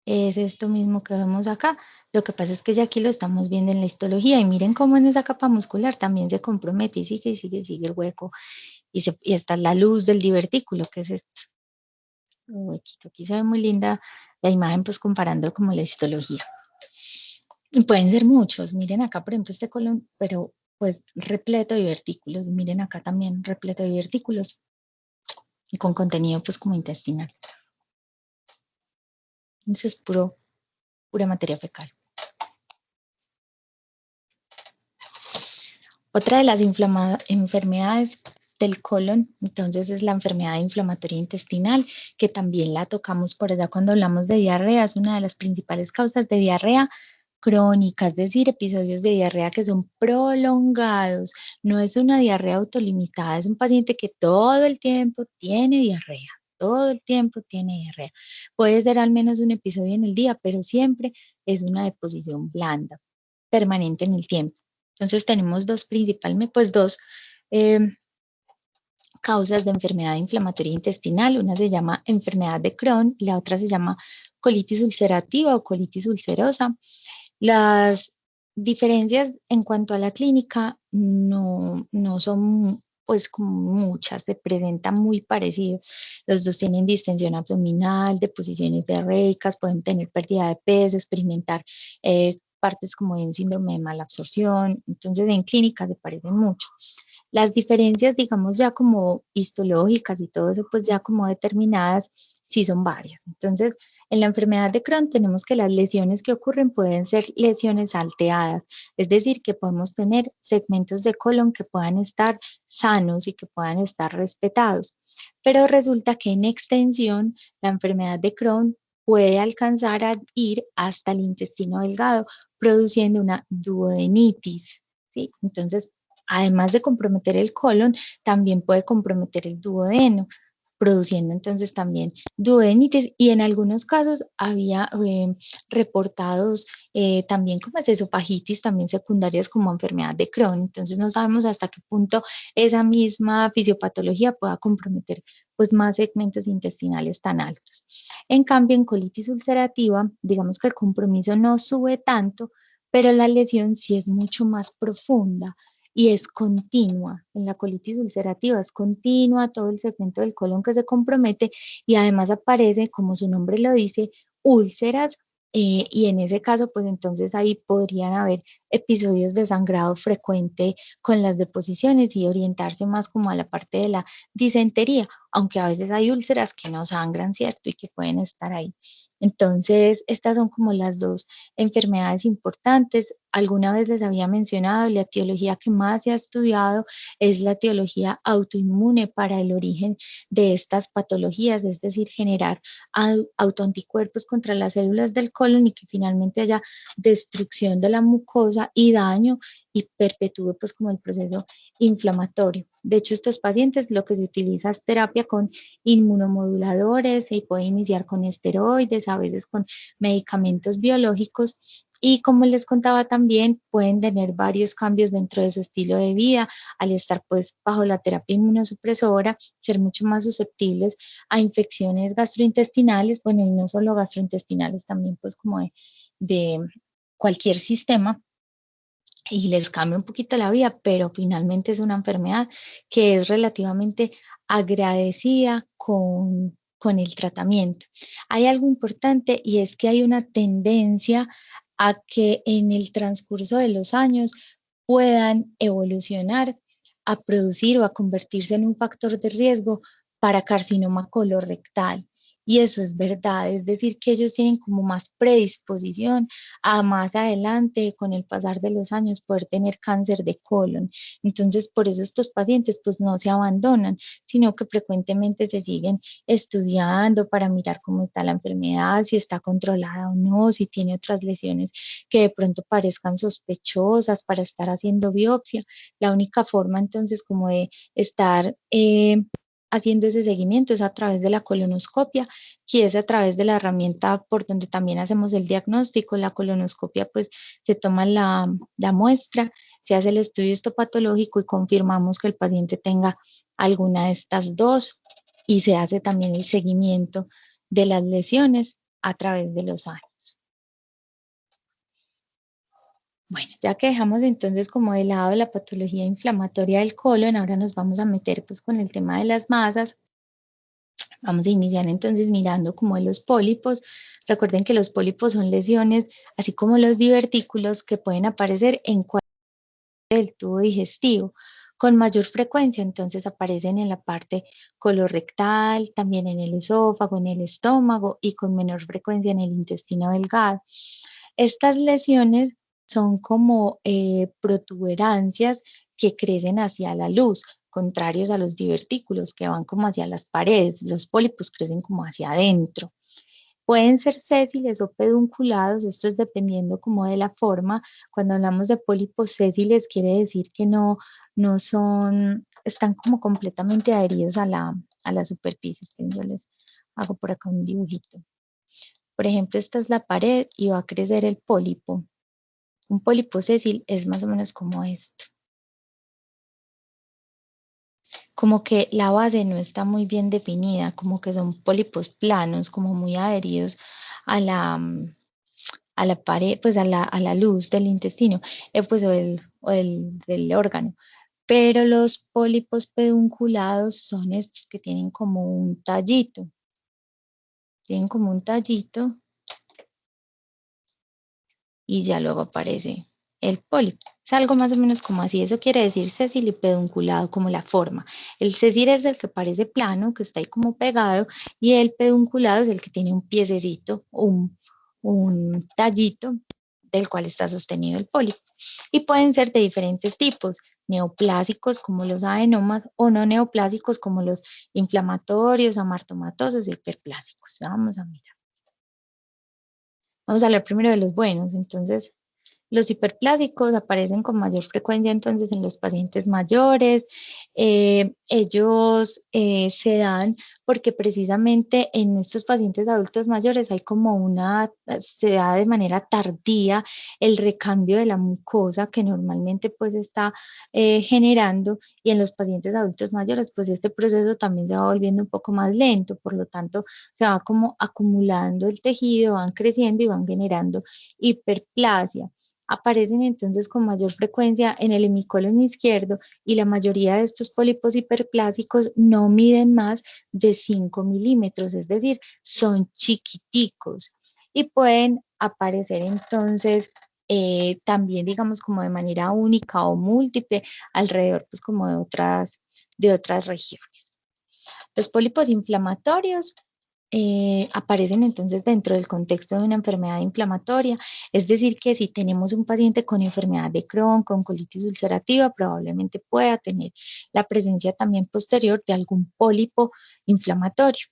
[SPEAKER 1] Es esto mismo que vemos acá. Lo que pasa es que ya aquí lo estamos viendo en la histología y miren cómo en esa capa muscular también se compromete y sigue el hueco y está la luz del divertículo, que es esto. Un huequito. Aquí se ve muy linda la imagen pues comparando como la histología. Y pueden ser muchos. Miren acá, por ejemplo, este colon, pero pues repleto de divertículos. Miren acá también repleto de divertículos y con contenido pues como intestinal. Eso es pura materia fecal. Otra de las enfermedades del colon, entonces, es la enfermedad inflamatoria intestinal, que también la tocamos por allá cuando hablamos de diarrea. Es una de las principales causas de diarrea crónica, es decir, episodios de diarrea que son prolongados. No es una diarrea autolimitada, es un paciente que todo el tiempo tiene diarrea. Todo el tiempo tiene diarrea. Puede ser al menos un episodio en el día, pero siempre es una deposición blanda, permanente en el tiempo. Entonces tenemos dos eh, causas de enfermedad inflamatoria intestinal. Una se llama enfermedad de Crohn y la otra se llama colitis ulcerativa o colitis ulcerosa. Las diferencias en cuanto a la clínica no son pues como muchas, se presentan muy parecidos. Los dos tienen distensión abdominal, deposiciones diarreicas, pueden tener pérdida de peso, experimentar partes como de un síndrome de mala absorción. Entonces en clínica se parecen mucho. Las diferencias, digamos, ya como histológicas y todo eso, pues ya como determinadas, sí son varias. Entonces, en la enfermedad de Crohn tenemos que las lesiones que ocurren pueden ser lesiones salteadas, es decir, que podemos tener segmentos de colon que puedan estar sanos y que puedan estar respetados. Pero resulta que en extensión, la enfermedad de Crohn puede alcanzar a ir hasta el intestino delgado, produciendo una duodenitis, ¿sí? Entonces, además de comprometer el colon, también puede comprometer el duodeno, produciendo entonces también duodenitis y en algunos casos había reportados también como esofagitis, también secundarias como enfermedad de Crohn. Entonces no sabemos hasta qué punto esa misma fisiopatología pueda comprometer pues más segmentos intestinales tan altos. En cambio, en colitis ulcerativa, digamos que el compromiso no sube tanto, pero la lesión sí es mucho más profunda y es continua. En la colitis ulcerativa es continua, todo el segmento del colon que se compromete y además aparece, como su nombre lo dice, úlceras y en ese caso, pues entonces ahí podrían haber episodios de sangrado frecuente con las deposiciones y orientarse más como a la parte de la disentería, aunque a veces hay úlceras que no sangran, ¿cierto? Y que pueden estar ahí. Entonces, estas son como las dos enfermedades importantes. Alguna vez les había mencionado, la etiología que más se ha estudiado es la etiología autoinmune para el origen de estas patologías, es decir, generar autoanticuerpos contra las células del colon y que finalmente haya destrucción de la mucosa y daño y perpetúe pues como el proceso inflamatorio. De hecho, estos pacientes lo que se utiliza es terapia con inmunomoduladores, se puede iniciar con esteroides, a veces con medicamentos biológicos y como les contaba también pueden tener varios cambios dentro de su estilo de vida al estar pues bajo la terapia inmunosupresora, ser mucho más susceptibles a infecciones gastrointestinales, bueno y no solo gastrointestinales, también pues como de cualquier sistema y les cambia un poquito la vida, pero finalmente es una enfermedad que es relativamente agradecida con el tratamiento. Hay algo importante y es que hay una tendencia a que en el transcurso de los años puedan evolucionar a producir o a convertirse en un factor de riesgo para carcinoma colorectal. Y eso es verdad, es decir, que ellos tienen como más predisposición a más adelante, con el pasar de los años, poder tener cáncer de colon. Entonces, por eso estos pacientes pues no se abandonan, sino que frecuentemente se siguen estudiando para mirar cómo está la enfermedad, si está controlada o no, si tiene otras lesiones que de pronto parezcan sospechosas para estar haciendo biopsia. La única forma entonces como de estar haciendo ese seguimiento es a través de la colonoscopia, que es a través de la herramienta por donde también hacemos el diagnóstico. La colonoscopia, pues se toma la muestra, se hace el estudio histopatológico y confirmamos que el paciente tenga alguna de estas dos y se hace también el seguimiento de las lesiones a través de los años. Bueno, ya que dejamos entonces como de lado la patología inflamatoria del colon, ahora nos vamos a meter pues con el tema de las masas. Vamos a iniciar entonces mirando como de los pólipos. Recuerden que los pólipos son lesiones, así como los divertículos, que pueden aparecer en cualquier del tubo digestivo. Con mayor frecuencia entonces aparecen en la parte colorectal, también en el esófago, en el estómago y con menor frecuencia en el intestino delgado. Estas lesiones son como protuberancias que crecen hacia la luz, contrarios a los divertículos que van como hacia las paredes. Los pólipos crecen como hacia adentro. Pueden ser sésiles o pedunculados, esto es dependiendo como de la forma. Cuando hablamos de pólipos sésiles quiere decir que no son, están como completamente adheridos a la superficie. Yo les hago por acá un dibujito. Por ejemplo, esta es la pared y va a crecer el pólipo. Un pólipo sésil es más o menos como esto. Como que la base no está muy bien definida, como que son pólipos planos, como muy adheridos a a la pared, pues a la luz del intestino, pues del órgano. Pero los pólipos pedunculados son estos que tienen como un tallito. Tienen como un tallito y ya luego aparece el pólipo. Es algo más o menos como así. Eso quiere decir sésil y pedunculado, como la forma. El sésil es el que parece plano, que está ahí como pegado, y el pedunculado es el que tiene un piececito, un tallito del cual está sostenido el pólipo. Y pueden ser de diferentes tipos, neoplásicos como los adenomas o no neoplásicos como los inflamatorios, amartomatosos y hiperplásicos. Vamos a mirar. Vamos a hablar primero de los buenos. Entonces, los hiperplásicos aparecen con mayor frecuencia entonces en los pacientes mayores. Ellos se dan porque precisamente en estos pacientes adultos mayores hay como se da de manera tardía el recambio de la mucosa que normalmente pues está generando, y en los pacientes adultos mayores pues este proceso también se va volviendo un poco más lento, por lo tanto se va como acumulando el tejido, van creciendo y van generando hiperplasia. Aparecen entonces con mayor frecuencia en el hemicolon izquierdo y la mayoría de estos pólipos hiperplásicos no miden más de 5 milímetros, es decir, son chiquiticos y pueden aparecer entonces también digamos como de manera única o múltiple alrededor pues como de otras regiones. Los pólipos inflamatorios aparecen entonces dentro del contexto de una enfermedad inflamatoria, es decir, que si tenemos un paciente con enfermedad de Crohn, con colitis ulcerativa, probablemente pueda tener la presencia también posterior de algún pólipo inflamatorio.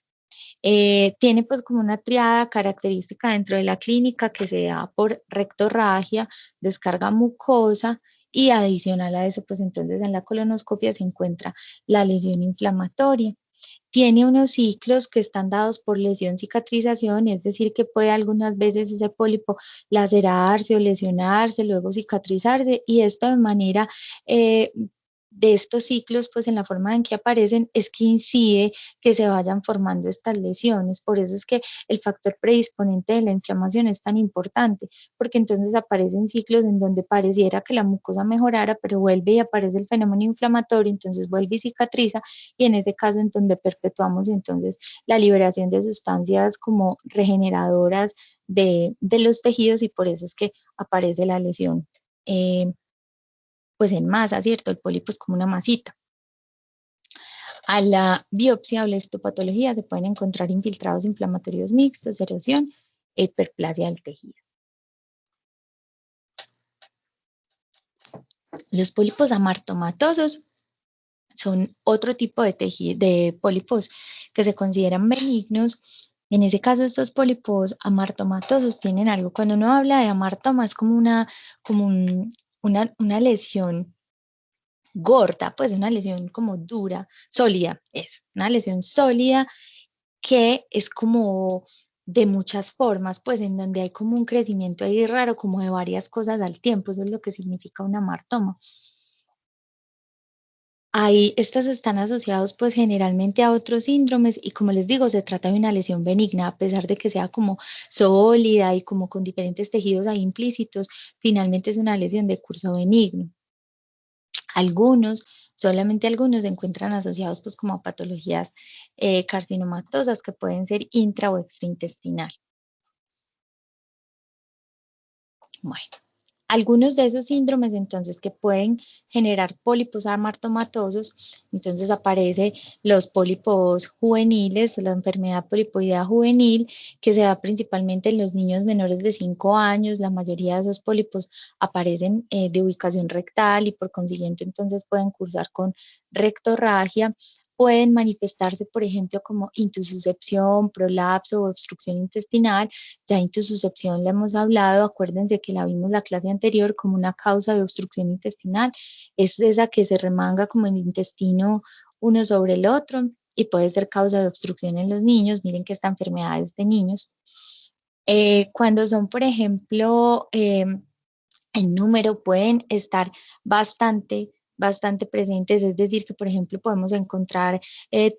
[SPEAKER 1] Tiene pues como una triada característica dentro de la clínica que se da por rectorragia, descarga mucosa y adicional a eso pues entonces en la colonoscopia se encuentra la lesión inflamatoria. Tiene unos ciclos que están dados por lesión cicatrización, es decir, que puede algunas veces ese pólipo lacerarse o lesionarse, luego cicatrizarse, y esto de manera de estos ciclos, pues en la forma en que aparecen, es que incide que se vayan formando estas lesiones. Por eso es que el factor predisponente de la inflamación es tan importante, porque entonces aparecen ciclos en donde pareciera que la mucosa mejorara, pero vuelve y aparece el fenómeno inflamatorio, entonces vuelve y cicatriza, y en ese caso en donde perpetuamos entonces la liberación de sustancias como regeneradoras de los tejidos, y por eso es que aparece la lesión pues en masa, ¿cierto? El pólipo es como una masita. A la biopsia o la histopatología se pueden encontrar infiltrados inflamatorios mixtos, erosión e hiperplasia del tejido. Los pólipos amartomatosos son otro tipo de pólipos que se consideran benignos. En ese caso, estos pólipos amartomatosos tienen algo. Cuando uno habla de amartoma, es como una lesión gorda, pues una lesión como dura, sólida, eso, una lesión sólida que es como de muchas formas, pues en donde hay como un crecimiento ahí raro, como de varias cosas al tiempo, eso es lo que significa un amartoma. Ahí estas están asociados pues generalmente a otros síndromes y como les digo, se trata de una lesión benigna, a pesar de que sea como sólida y como con diferentes tejidos ahí implícitos, finalmente es una lesión de curso benigno. Algunos, solamente algunos se encuentran asociados pues como a patologías carcinomatosas que pueden ser intra o extraintestinal. Bueno, algunos de esos síndromes entonces que pueden generar pólipos amartomatosos, entonces aparece los pólipos juveniles, la enfermedad polipoidea juvenil, que se da principalmente en los niños menores de 5 años, la mayoría de esos pólipos aparecen de ubicación rectal y por consiguiente entonces pueden cursar con rectorragia. Pueden manifestarse, por ejemplo, como intususcepción, prolapso o obstrucción intestinal. Ya intususcepción la hemos hablado, acuérdense que la vimos la clase anterior como una causa de obstrucción intestinal, es esa que se remanga como el intestino uno sobre el otro y puede ser causa de obstrucción en los niños. Miren que esta enfermedad es de niños. Cuando son, por ejemplo, en número pueden estar bastante presentes, es decir, que por ejemplo podemos encontrar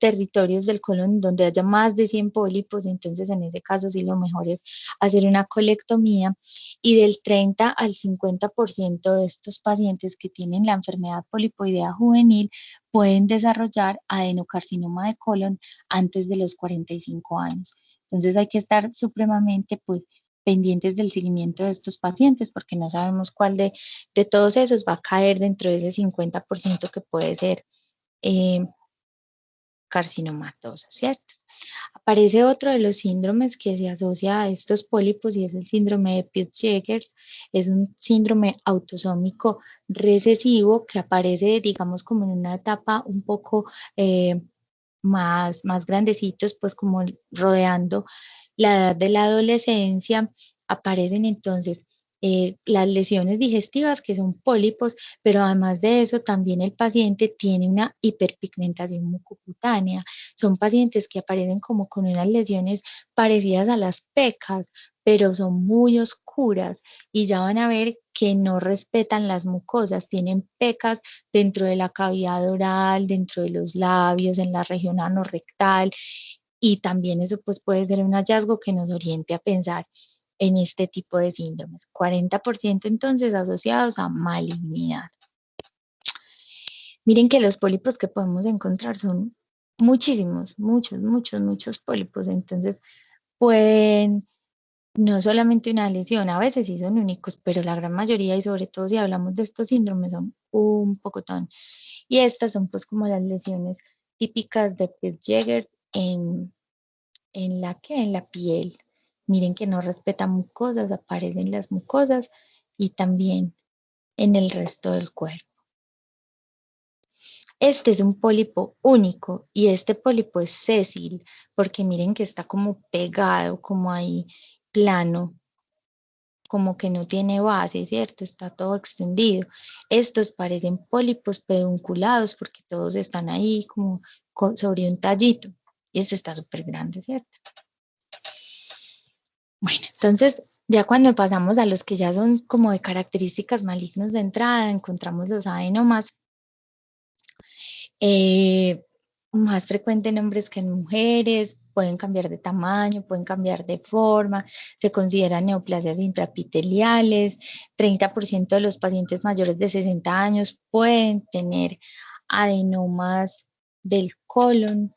[SPEAKER 1] territorios del colon donde haya más de 100 pólipos, entonces en ese caso sí lo mejor es hacer una colectomía y del 30 al 50% de estos pacientes que tienen la enfermedad polipoidea juvenil pueden desarrollar adenocarcinoma de colon antes de los 45 años. Entonces hay que estar supremamente pues pendientes del seguimiento de estos pacientes porque no sabemos cuál de todos esos va a caer dentro de ese 50% que puede ser eh, carcinomatoso, ¿cierto? Aparece otro de los síndromes que se asocia a estos pólipos y es el síndrome de Peutz-Jeghers. Es un síndrome autosómico recesivo que aparece, digamos, como en una etapa un poco más grandecitos, pues como rodeando la edad de la adolescencia, aparecen entonces las lesiones digestivas, que son pólipos, pero además de eso, también el paciente tiene una hiperpigmentación mucocutánea. Son pacientes que aparecen como con unas lesiones parecidas a las pecas, pero son muy oscuras y ya van a ver que no respetan las mucosas, tienen pecas dentro de la cavidad oral, dentro de los labios, en la región anorrectal, y también eso pues puede ser un hallazgo que nos oriente a pensar en este tipo de síndromes. 40% entonces asociados a malignidad. Miren que los pólipos que podemos encontrar son muchísimos, muchos pólipos, entonces pueden no solamente una lesión, a veces sí son únicos, pero la gran mayoría y sobre todo si hablamos de estos síndromes son un pocotón. Y estas son pues como las lesiones típicas de Peutz-Jeghers en la piel. Miren que no respeta mucosas, aparecen las mucosas y también en el resto del cuerpo. Este es un pólipo único y este pólipo es sésil porque miren que está como pegado, como ahí plano, como que no tiene base, ¿cierto? Está todo extendido. Estos parecen pólipos pedunculados porque todos están ahí como sobre un tallito. Y este está súper grande, ¿cierto? Bueno, entonces ya cuando pasamos a los que ya son como de características malignos de entrada, encontramos los adenomas, eh, más frecuente en hombres que en mujeres, pueden cambiar de tamaño, pueden cambiar de forma, se consideran neoplasias intraepiteliales, 30% de los pacientes mayores de 60 años pueden tener adenomas del colon.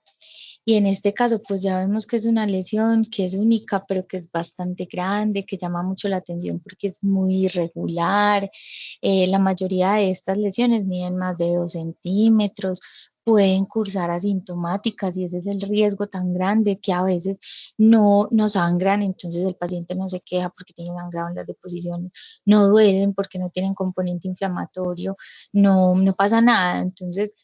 [SPEAKER 1] Y en este caso, pues ya vemos que es una lesión que es única, pero que es bastante grande, que llama mucho la atención porque es muy irregular. La mayoría de estas lesiones miden más de 2 centímetros, pueden cursar asintomáticas y ese es el riesgo tan grande que a veces no sangran, entonces el paciente no se queja porque tiene sangrado en las deposiciones, no duelen porque no tienen componente inflamatorio, no pasa nada, entonces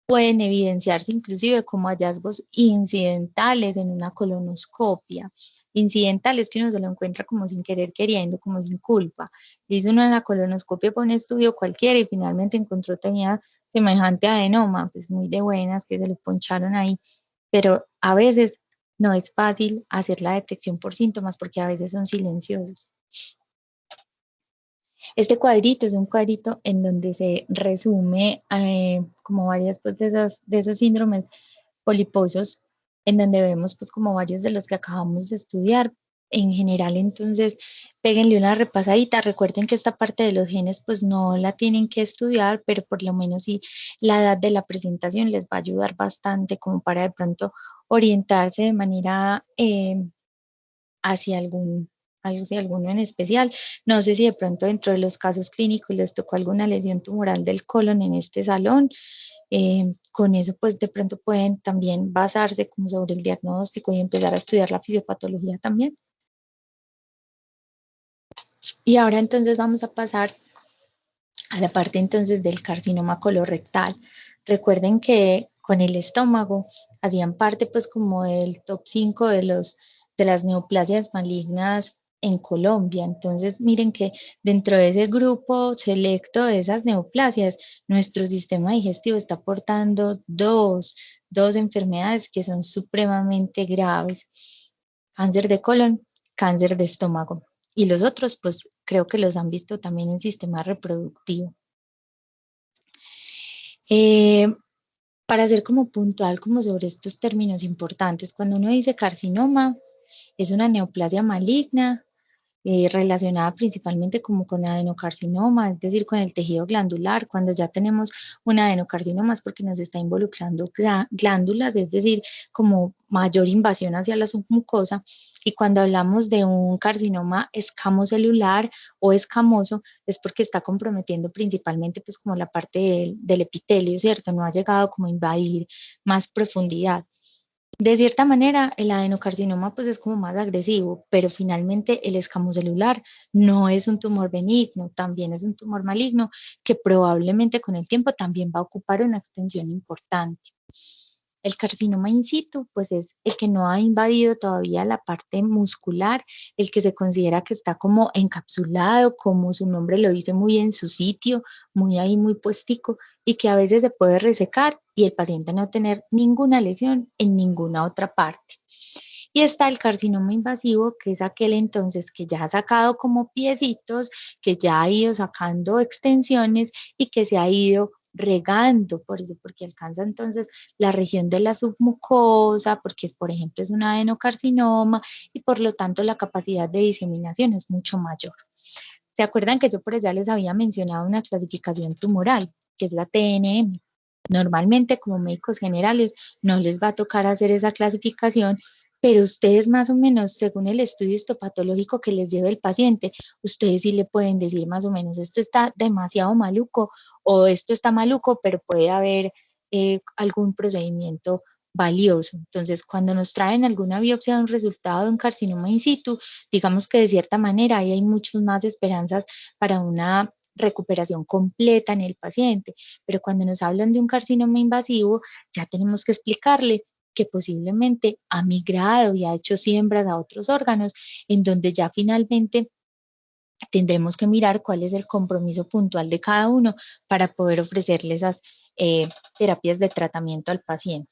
[SPEAKER 1] pueden evidenciarse inclusive como hallazgos incidentales en una colonoscopia. Incidentales que uno se lo encuentra como sin querer queriendo, como sin culpa. Dice uno en la colonoscopia por un estudio cualquiera y finalmente encontró tenía semejante adenoma, pues muy de buenas que se lo poncharon ahí, pero a veces no es fácil hacer la detección por síntomas porque a veces son silenciosos. Este cuadrito es un cuadrito en donde se resume como varias pues, de esos síndromes poliposos, en donde vemos pues como varios de los que acabamos de estudiar. En general, entonces, péguenle una repasadita. Recuerden que esta parte de los genes pues no la tienen que estudiar, pero por lo menos sí la edad de la presentación les va a ayudar bastante como para de pronto orientarse de manera hacia hacia alguno en especial. No sé si de pronto dentro de los casos clínicos les tocó alguna lesión tumoral del colon en este salón. Con eso, pues de pronto pueden también basarse como sobre el diagnóstico y empezar a estudiar la fisiopatología también. Y ahora entonces vamos a pasar a la parte entonces del carcinoma colorectal. Recuerden que con el estómago hacían parte pues como del top 5 de las neoplasias malignas en Colombia. Entonces miren que dentro de ese grupo selecto de esas neoplasias, nuestro sistema digestivo está aportando dos enfermedades que son supremamente graves. Cáncer de colon, cáncer de estómago. Y los otros, pues creo que los han visto también en sistema reproductivo. Eh, para ser como puntual como sobre estos términos importantes, cuando uno dice carcinoma, es una neoplasia maligna relacionada principalmente como con adenocarcinoma, es decir, con el tejido glandular. Cuando ya tenemos un adenocarcinoma es porque nos está involucrando glándulas, es decir, como mayor invasión hacia la submucosa. Y cuando hablamos de un carcinoma escamocelular o escamoso, es porque está comprometiendo principalmente pues como la parte del epitelio, ¿cierto? No ha llegado como a invadir más profundidad. De cierta manera, el adenocarcinoma pues es como más agresivo, pero finalmente el escamocelular no es un tumor benigno, también es un tumor maligno que probablemente con el tiempo también va a ocupar una extensión importante. El carcinoma in situ, pues es el que no ha invadido todavía la parte muscular, el que se considera que está como encapsulado, como su nombre lo dice, muy en su sitio, muy ahí, muy puestico, y que a veces se puede resecar y el paciente no tener ninguna lesión en ninguna otra parte. Y está el carcinoma invasivo, que es aquel entonces que ya ha sacado como piecitos, que ya ha ido sacando extensiones y que se ha ido regando, por eso, porque alcanza entonces la región de la submucosa, porque es, por ejemplo, es un adenocarcinoma y por lo tanto la capacidad de diseminación es mucho mayor. ¿Se acuerdan que yo por allá les había mencionado una clasificación tumoral, que es la TNM? Normalmente como médicos generales no les va a tocar hacer esa clasificación, pero ustedes más o menos, según el estudio histopatológico que les lleve el paciente, ustedes sí le pueden decir más o menos, esto está demasiado maluco o esto está maluco, pero puede haber algún procedimiento valioso. Entonces, cuando nos traen alguna biopsia de un resultado de un carcinoma in situ, digamos que de cierta manera ahí hay muchas más esperanzas para una recuperación completa en el paciente, pero cuando nos hablan de un carcinoma invasivo, ya tenemos que explicarle que posiblemente ha migrado y ha hecho siembras a otros órganos, en donde ya finalmente tendremos que mirar cuál es el compromiso puntual de cada uno para poder ofrecerle esas terapias de tratamiento al paciente.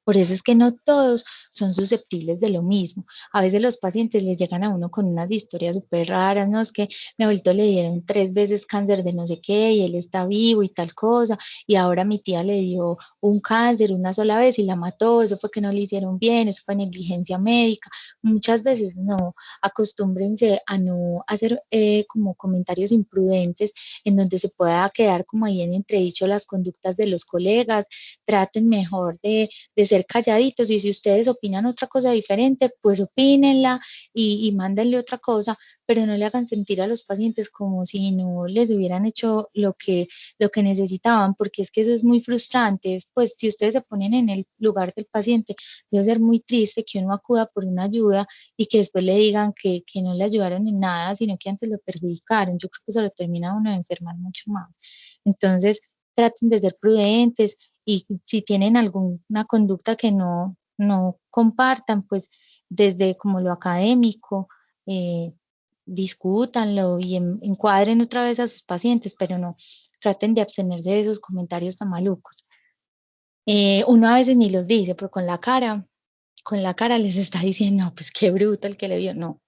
[SPEAKER 1] Por eso es que no todos son susceptibles de lo mismo. A veces los pacientes les llegan a uno con unas historias súper raras, ¿no? Es que mi abuelito le dieron 3 veces cáncer de no sé qué y él está vivo y tal cosa, y ahora mi tía le dio un cáncer una sola vez y la mató, eso fue que no le hicieron bien, eso fue negligencia médica. Muchas veces no, acostúmbrense a no hacer como comentarios imprudentes en donde se pueda quedar como ahí en entredicho las conductas de los colegas, traten mejor de ser calladitos y si ustedes opinan otra cosa diferente, pues opínenla y mándenle otra cosa, pero no le hagan sentir a los pacientes como si no les hubieran hecho lo que necesitaban, porque es que eso es muy frustrante. Pues si ustedes se ponen en el lugar del paciente, debe ser muy triste que uno acuda por una ayuda y que después le digan que no le ayudaron en nada, sino que antes lo perjudicaron. Yo creo que eso lo termina uno de enfermar mucho más. Entonces, traten de ser prudentes y si tienen alguna conducta que no compartan, pues desde como lo académico, discútanlo y encuadren otra vez a sus pacientes, pero no, traten de abstenerse de esos comentarios tan malucos. Uno a veces ni los dice, pero con la cara les está diciendo, no, pues qué bruto el que le vio, no,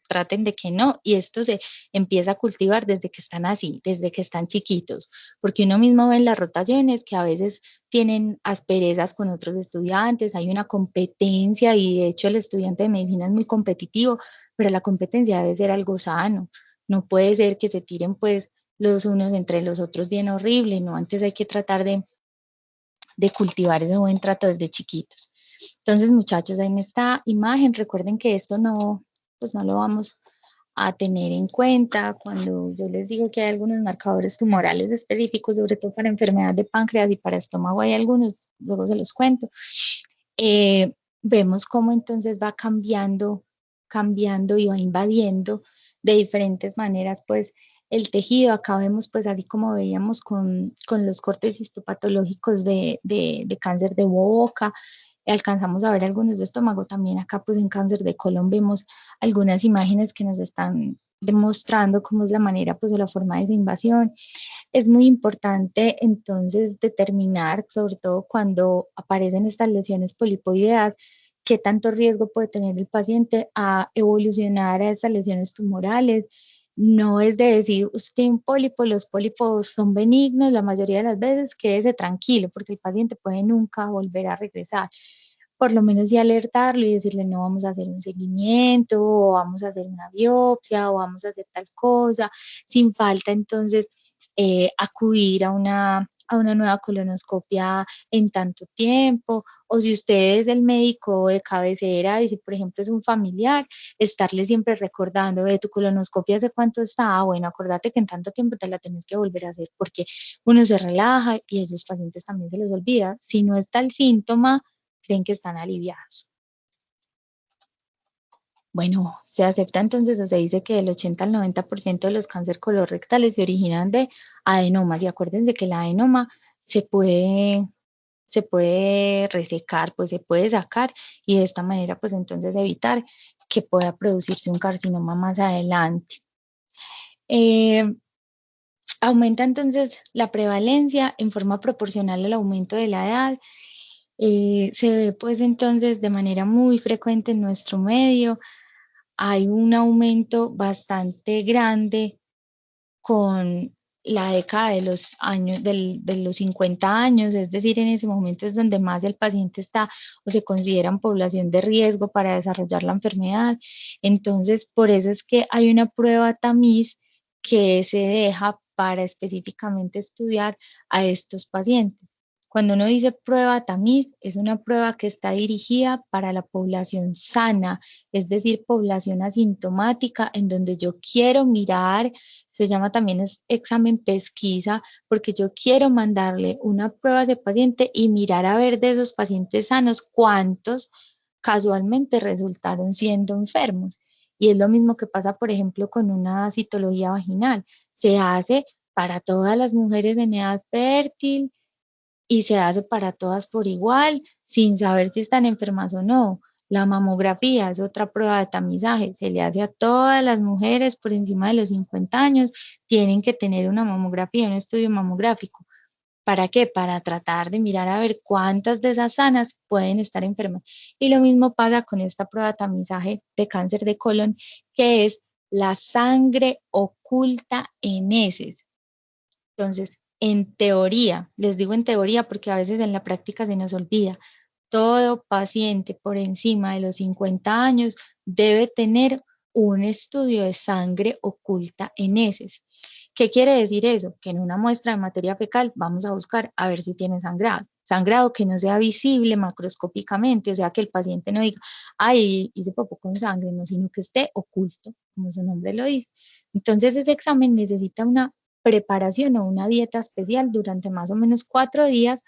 [SPEAKER 1] traten de que no, y esto se empieza a cultivar desde que están así, desde que están chiquitos, porque uno mismo ve en las rotaciones que a veces tienen asperezas con otros estudiantes, hay una competencia y de hecho el estudiante de medicina es muy competitivo, pero la competencia debe ser algo sano, no puede ser que se tiren pues los unos entre los otros bien horrible, no, antes hay que tratar de cultivar ese buen trato desde chiquitos. Entonces, muchachos, en esta imagen, recuerden que esto no, pues no lo vamos a tener en cuenta cuando yo les digo que hay algunos marcadores tumorales específicos, sobre todo para enfermedad de páncreas y para estómago hay algunos, luego se los cuento. Vemos cómo entonces va cambiando y va invadiendo de diferentes maneras, pues, el tejido. Acá vemos, pues, así como veíamos con los cortes histopatológicos de cáncer de boca, alcanzamos a ver algunos de estómago, también acá, pues, en cáncer de colon vemos algunas imágenes que nos están demostrando cómo es la manera, pues, de la forma de esa invasión. Es muy importante entonces determinar, sobre todo cuando aparecen estas lesiones polipoideas, qué tanto riesgo puede tener el paciente a evolucionar a esas lesiones tumorales. No es de decir, usted tiene un pólipo, los pólipos son benignos, la mayoría de las veces quédese tranquilo, porque el paciente puede nunca volver a regresar. Por lo menos sí alertarlo y decirle, no, vamos a hacer un seguimiento, o vamos a hacer una biopsia, o vamos a hacer tal cosa, sin falta entonces acudir a una nueva colonoscopia en tanto tiempo, o si usted es el médico de cabecera y si por ejemplo es un familiar, estarle siempre recordando, de tu colonoscopia hace cuánto está, bueno, acordate que en tanto tiempo te la tienes que volver a hacer, porque uno se relaja y a esos pacientes también se les olvida. Si no está el síntoma, creen que están aliviados. Bueno, se acepta entonces o se dice que el 80 al 90% de los cánceres colorectales se originan de adenomas. Y acuérdense que el adenoma se puede, se puede resecar, pues se puede sacar y de esta manera pues entonces evitar que pueda producirse un carcinoma más adelante. Eh, Aumenta entonces la prevalencia en forma proporcional al aumento de la edad. Se ve pues entonces de manera muy frecuente en nuestro medio. Hay un aumento bastante grande con la década de los años, de los 50 años, es decir, en ese momento es donde más el paciente está o se consideran población de riesgo para desarrollar la enfermedad. Entonces, por eso es que hay una prueba tamiz que se deja para específicamente estudiar a estos pacientes. Cuando uno dice prueba tamiz, es una prueba que está dirigida para la población sana, es decir, población asintomática, en donde yo quiero mirar, se llama también examen pesquisa, porque yo quiero mandarle una prueba a ese paciente y mirar a ver de esos pacientes sanos cuántos casualmente resultaron siendo enfermos. Y es lo mismo que pasa, por ejemplo, con una citología vaginal. Se hace para todas las mujeres en edad fértil y se hace para todas por igual, sin saber si están enfermas o no. La mamografía es otra prueba de tamizaje, se le hace a todas las mujeres por encima de los 50 años, tienen que tener una mamografía, un estudio mamográfico. ¿Para qué? Para tratar de mirar a ver cuántas de esas sanas pueden estar enfermas. Y lo mismo pasa con esta prueba de tamizaje de cáncer de colon, que es la sangre oculta en heces. Entonces, en teoría, les digo en teoría porque a veces en la práctica se nos olvida, todo paciente por encima de los 50 años debe tener un estudio de sangre oculta en heces. ¿Qué quiere decir eso? Que en una muestra de materia fecal vamos a buscar a ver si tiene sangrado. Sangrado que no sea visible macroscópicamente, o sea que el paciente no diga, ay, hice popó con sangre, no, sino que esté oculto, como su nombre lo dice. Entonces ese examen necesita una preparación o una dieta especial durante más o menos 4 días.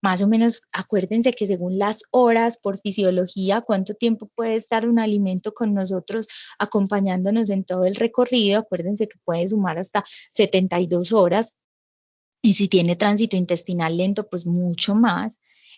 [SPEAKER 1] Más o menos, acuérdense que según las horas por fisiología, cuánto tiempo puede estar un alimento con nosotros acompañándonos en todo el recorrido, acuérdense que puede sumar hasta 72 horas y si tiene tránsito intestinal lento, pues mucho más.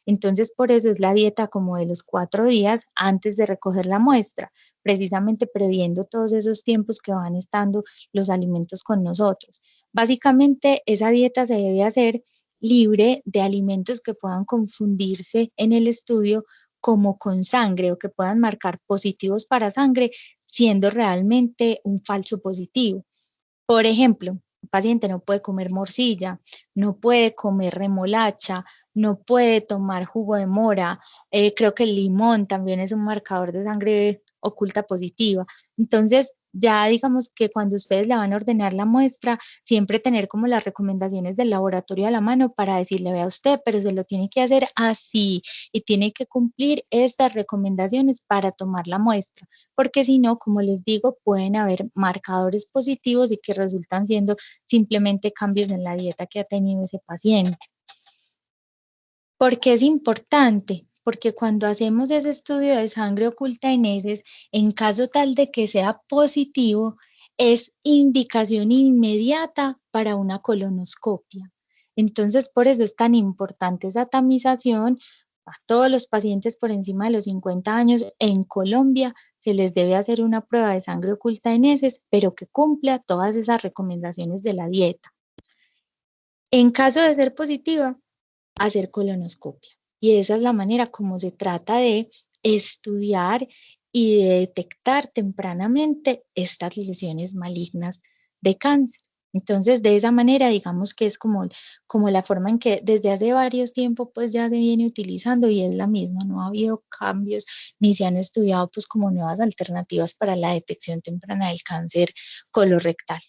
[SPEAKER 1] Entonces, por eso es la dieta como de los 4 días antes de recoger la muestra, precisamente previendo todos esos tiempos que van estando los alimentos con nosotros. Básicamente, esa dieta se debe hacer libre de alimentos que puedan confundirse en el estudio como con sangre o que puedan marcar positivos para sangre, siendo realmente un falso positivo. Por ejemplo, un paciente no puede comer morcilla, no puede comer remolacha, no puede tomar jugo de mora, creo que el limón también es un marcador de sangre oculta positiva. Entonces, ya digamos que cuando ustedes le van a ordenar la muestra, siempre tener como las recomendaciones del laboratorio a la mano para decirle, vea usted, pero se lo tiene que hacer así y tiene que cumplir estas recomendaciones para tomar la muestra, porque si no, como les digo, pueden haber marcadores positivos y que resultan siendo simplemente cambios en la dieta que ha tenido ese paciente. ¿Por qué es importante? Porque cuando hacemos ese estudio de sangre oculta en heces, en caso tal de que sea positivo, es indicación inmediata para una colonoscopia. Entonces, por eso es tan importante esa tamización. A todos los pacientes por encima de los 50 años en Colombia se les debe hacer una prueba de sangre oculta en heces, pero que cumpla todas esas recomendaciones de la dieta. En caso de ser positiva, hacer colonoscopia. Y esa es la manera como se trata de estudiar y de detectar tempranamente estas lesiones malignas de cáncer. Entonces, de esa manera, digamos que es como la forma en que desde hace varios tiempos pues ya se viene utilizando y es la misma, no ha habido cambios ni se han estudiado pues como nuevas alternativas para la detección temprana del cáncer colorectal.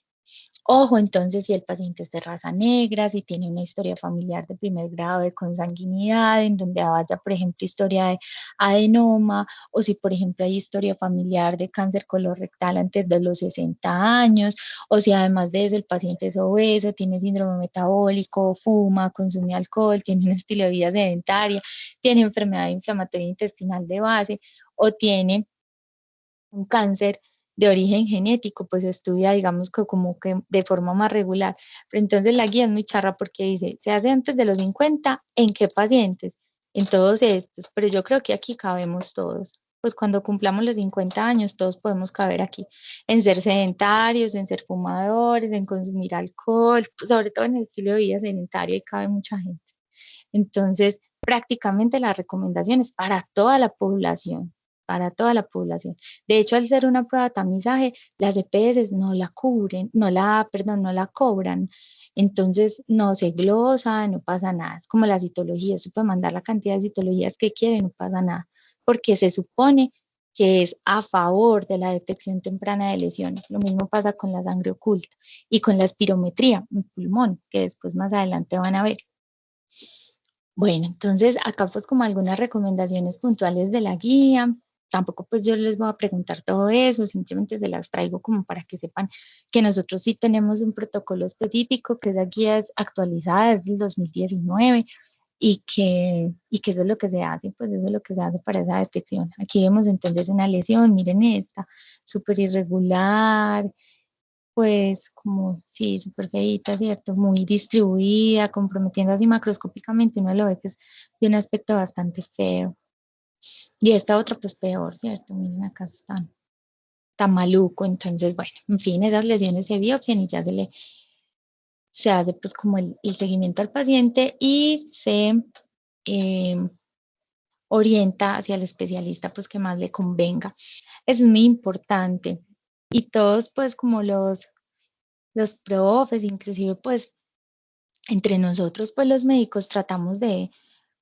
[SPEAKER 1] Ojo, entonces, si el paciente es de raza negra, si tiene una historia familiar de primer grado de consanguinidad, en donde haya, por ejemplo, historia de adenoma, o si, por ejemplo, hay historia familiar de cáncer colorectal antes de los 60 años, o si además de eso el paciente es obeso, tiene síndrome metabólico, fuma, consume alcohol, tiene un estilo de vida sedentaria, tiene enfermedad inflamatoria intestinal de base, o tiene un cáncer de origen genético, pues estudia, digamos, que como que de forma más regular. Pero entonces la guía es muy charra porque dice, se hace antes de los 50, ¿en qué pacientes? En todos estos, pero yo creo que aquí cabemos todos. Pues cuando cumplamos los 50 años, todos podemos caber aquí, en ser sedentarios, en ser fumadores, en consumir alcohol, pues sobre todo en el estilo de vida sedentario, y cabe mucha gente. Entonces, prácticamente la recomendación es para toda la población, para toda la población. De hecho, al ser una prueba de tamizaje, las EPS no la cubren, no la cobran. Entonces, no se glosa, no pasa nada. Es como la citología, se puede mandar la cantidad de citologías que quiere, no pasa nada, porque se supone que es a favor de la detección temprana de lesiones. Lo mismo pasa con la sangre oculta y con la espirometría en pulmón, que después más adelante van a ver. Bueno, entonces acá pues como algunas recomendaciones puntuales de la guía. Tampoco pues yo les voy a preguntar todo eso, simplemente se las traigo como para que sepan que nosotros sí tenemos un protocolo específico, que esa guía es actualizada desde el 2019 y que eso es lo que se hace, pues eso es lo que se hace para esa detección. Aquí vemos entonces una lesión, miren esta, súper irregular, pues como, sí, súper feíta, ¿cierto? Muy distribuida, comprometiendo así macroscópicamente, uno lo ve que es de un aspecto bastante feo. Y esta otra, pues peor, ¿cierto? Miren, acá está maluco, entonces, bueno, en fin, esas lesiones se biopsian y ya se hace pues como el seguimiento al paciente y se eh, orienta hacia el especialista pues que más le convenga. Eso es muy importante. Y todos pues como los profes, inclusive pues entre nosotros, pues los médicos tratamos de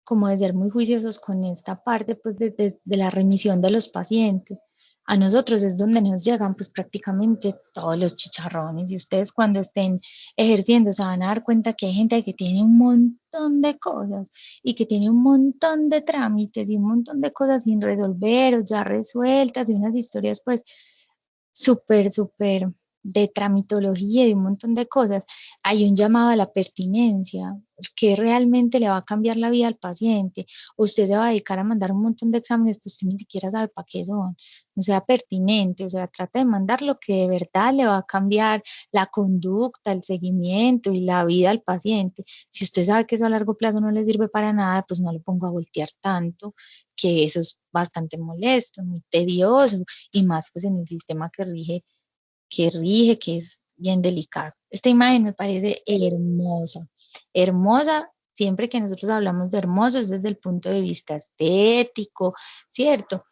[SPEAKER 1] como de ser muy juiciosos con esta parte, pues de la remisión de los pacientes. A nosotros es donde nos llegan pues prácticamente todos los chicharrones y ustedes cuando estén ejerciendo se van a dar cuenta que hay gente que tiene un montón de cosas y que tiene un montón de trámites y un montón de cosas sin resolver o ya resueltas y unas historias pues súper, súper de tramitología y de un montón de cosas, hay un llamado a la pertinencia, que realmente le va a cambiar la vida al paciente. Usted se va a dedicar a mandar un montón de exámenes que usted ni siquiera sabe para qué son. No sea pertinente, o sea, trata de mandar lo que de verdad le va a cambiar la conducta, el seguimiento y la vida al paciente. Si usted sabe que eso a largo plazo no le sirve para nada, pues no lo ponga a voltear tanto, que eso es bastante molesto, muy tedioso y más pues en el sistema que es bien delicado. Esta imagen me parece hermosa, hermosa. Siempre que nosotros hablamos de hermoso es desde el punto de vista estético, ¿cierto?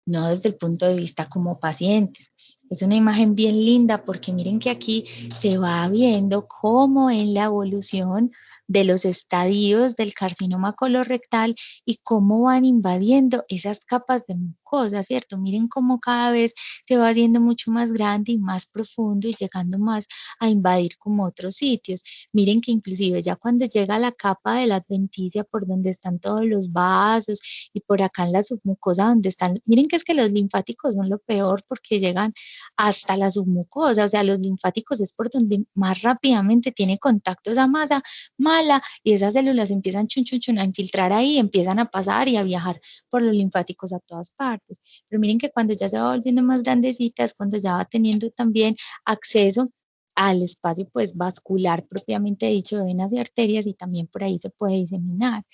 [SPEAKER 1] No desde el punto de vista como pacientes. Es una imagen bien linda porque miren que aquí se va viendo cómo en la evolución de los estadios del carcinoma colorectal y cómo van invadiendo esas capas de mucosa, ¿cierto? Miren cómo cada vez se va haciendo mucho más grande y más profundo y llegando más a invadir como otros sitios. Miren que inclusive ya cuando llega a la capa de la adventicia por donde están todos los vasos y por acá en la submucosa donde están, miren que es que los linfáticos son lo peor porque llegan hasta la submucosa, o sea, los linfáticos es por donde más rápidamente tiene contacto esa masa mala y esas células empiezan chun, chun, chun, a infiltrar ahí, empiezan a pasar y a viajar por los linfáticos a todas partes. Pero miren que cuando ya se va volviendo más grandecita es cuando ya va teniendo también acceso al espacio pues vascular propiamente dicho de venas y arterias y también por ahí se puede diseminar.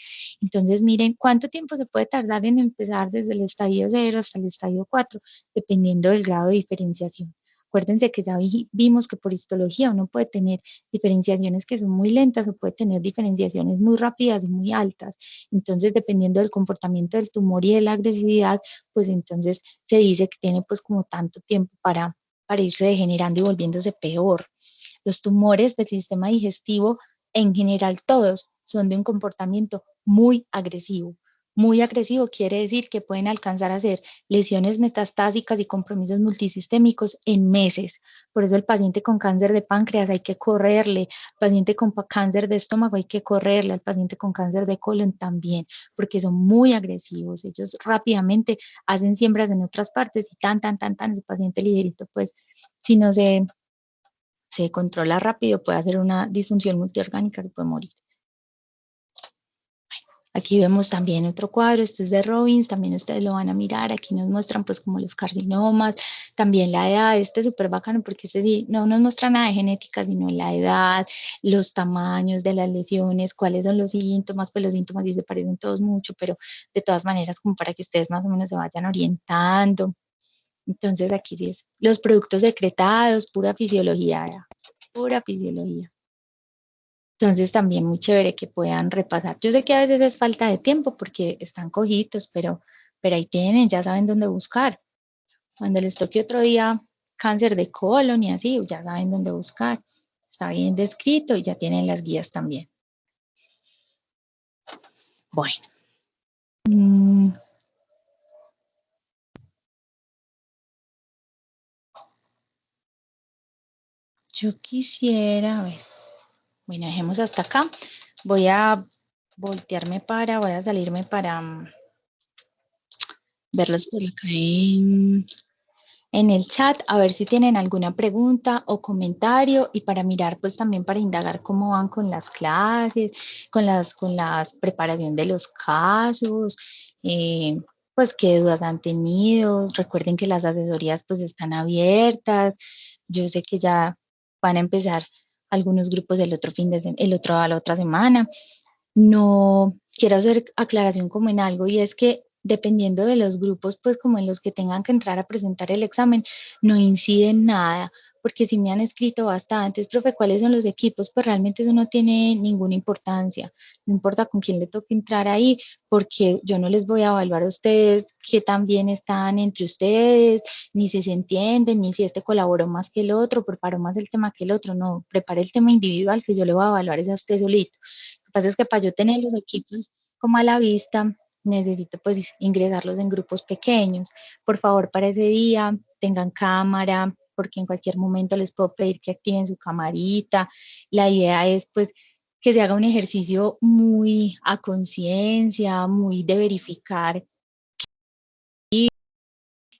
[SPEAKER 1] Entonces, miren cuánto tiempo se puede tardar en empezar desde el estadio 0 hasta el estadio 4, dependiendo del grado de diferenciación. Acuérdense que ya vimos que por histología uno puede tener diferenciaciones que son muy lentas o puede tener diferenciaciones muy rápidas y muy altas. Entonces, dependiendo del comportamiento del tumor y de la agresividad, pues entonces se dice que tiene pues como tanto tiempo para irse degenerando y volviéndose peor. Los tumores del sistema digestivo, en general todos, son de un comportamiento muy agresivo. Muy agresivo quiere decir que pueden alcanzar a ser lesiones metastásicas y compromisos multisistémicos en meses. Por eso el paciente con cáncer de páncreas hay que correrle, el paciente con cáncer de estómago hay que correrle, al paciente con cáncer de colon también, porque son muy agresivos. Ellos rápidamente hacen siembras en otras partes y tan, ese paciente ligerito, pues si no se controla rápido, puede hacer una disfunción multiorgánica, se puede morir. Aquí vemos también otro cuadro, este es de Robbins, también ustedes lo van a mirar, aquí nos muestran pues como los carcinomas, también la edad, este es súper bacano porque este sí no nos muestra nada de genética, sino la edad, los tamaños de las lesiones, cuáles son los síntomas, pues los síntomas sí se parecen todos mucho, pero de todas maneras como para que ustedes más o menos se vayan orientando. Entonces aquí sí es los productos secretados, pura fisiología, pura fisiología. Entonces también muy chévere que puedan repasar. Yo sé que a veces es falta de tiempo porque están cojitos, pero ahí tienen, ya saben dónde buscar. Cuando les toque otro día cáncer de colon y así, ya saben dónde buscar. Está bien descrito y ya tienen las guías también. Bueno. Yo quisiera, a ver, bueno, dejemos hasta acá. Voy a voy a salirme para verlos por acá en el chat, a ver si tienen alguna pregunta o comentario y para mirar, pues también para indagar cómo van con las clases, con las preparación de los casos, pues qué dudas han tenido. Recuerden que las asesorías pues están abiertas. Yo sé que ya van a empezar algunos grupos a la otra semana. No quiero hacer aclaración como en algo y es que dependiendo de los grupos, pues como en los que tengan que entrar a presentar el examen, no incide en nada, porque si me han escrito bastantes, profe, ¿cuáles son los equipos? Pues realmente eso no tiene ninguna importancia, no importa con quién le toque entrar ahí, porque yo no les voy a evaluar a ustedes qué tan bien están entre ustedes, ni si se entienden, ni si este colaboró más que el otro, preparó más el tema que el otro, no, prepare el tema individual que yo le voy a evaluar es a usted solito. Lo que pasa es que para yo tener los equipos como a la vista, necesito pues ingresarlos en grupos pequeños. Por favor, para ese día tengan cámara, porque en cualquier momento les puedo pedir que activen su camarita. La idea es pues que se haga un ejercicio muy a conciencia, muy de verificar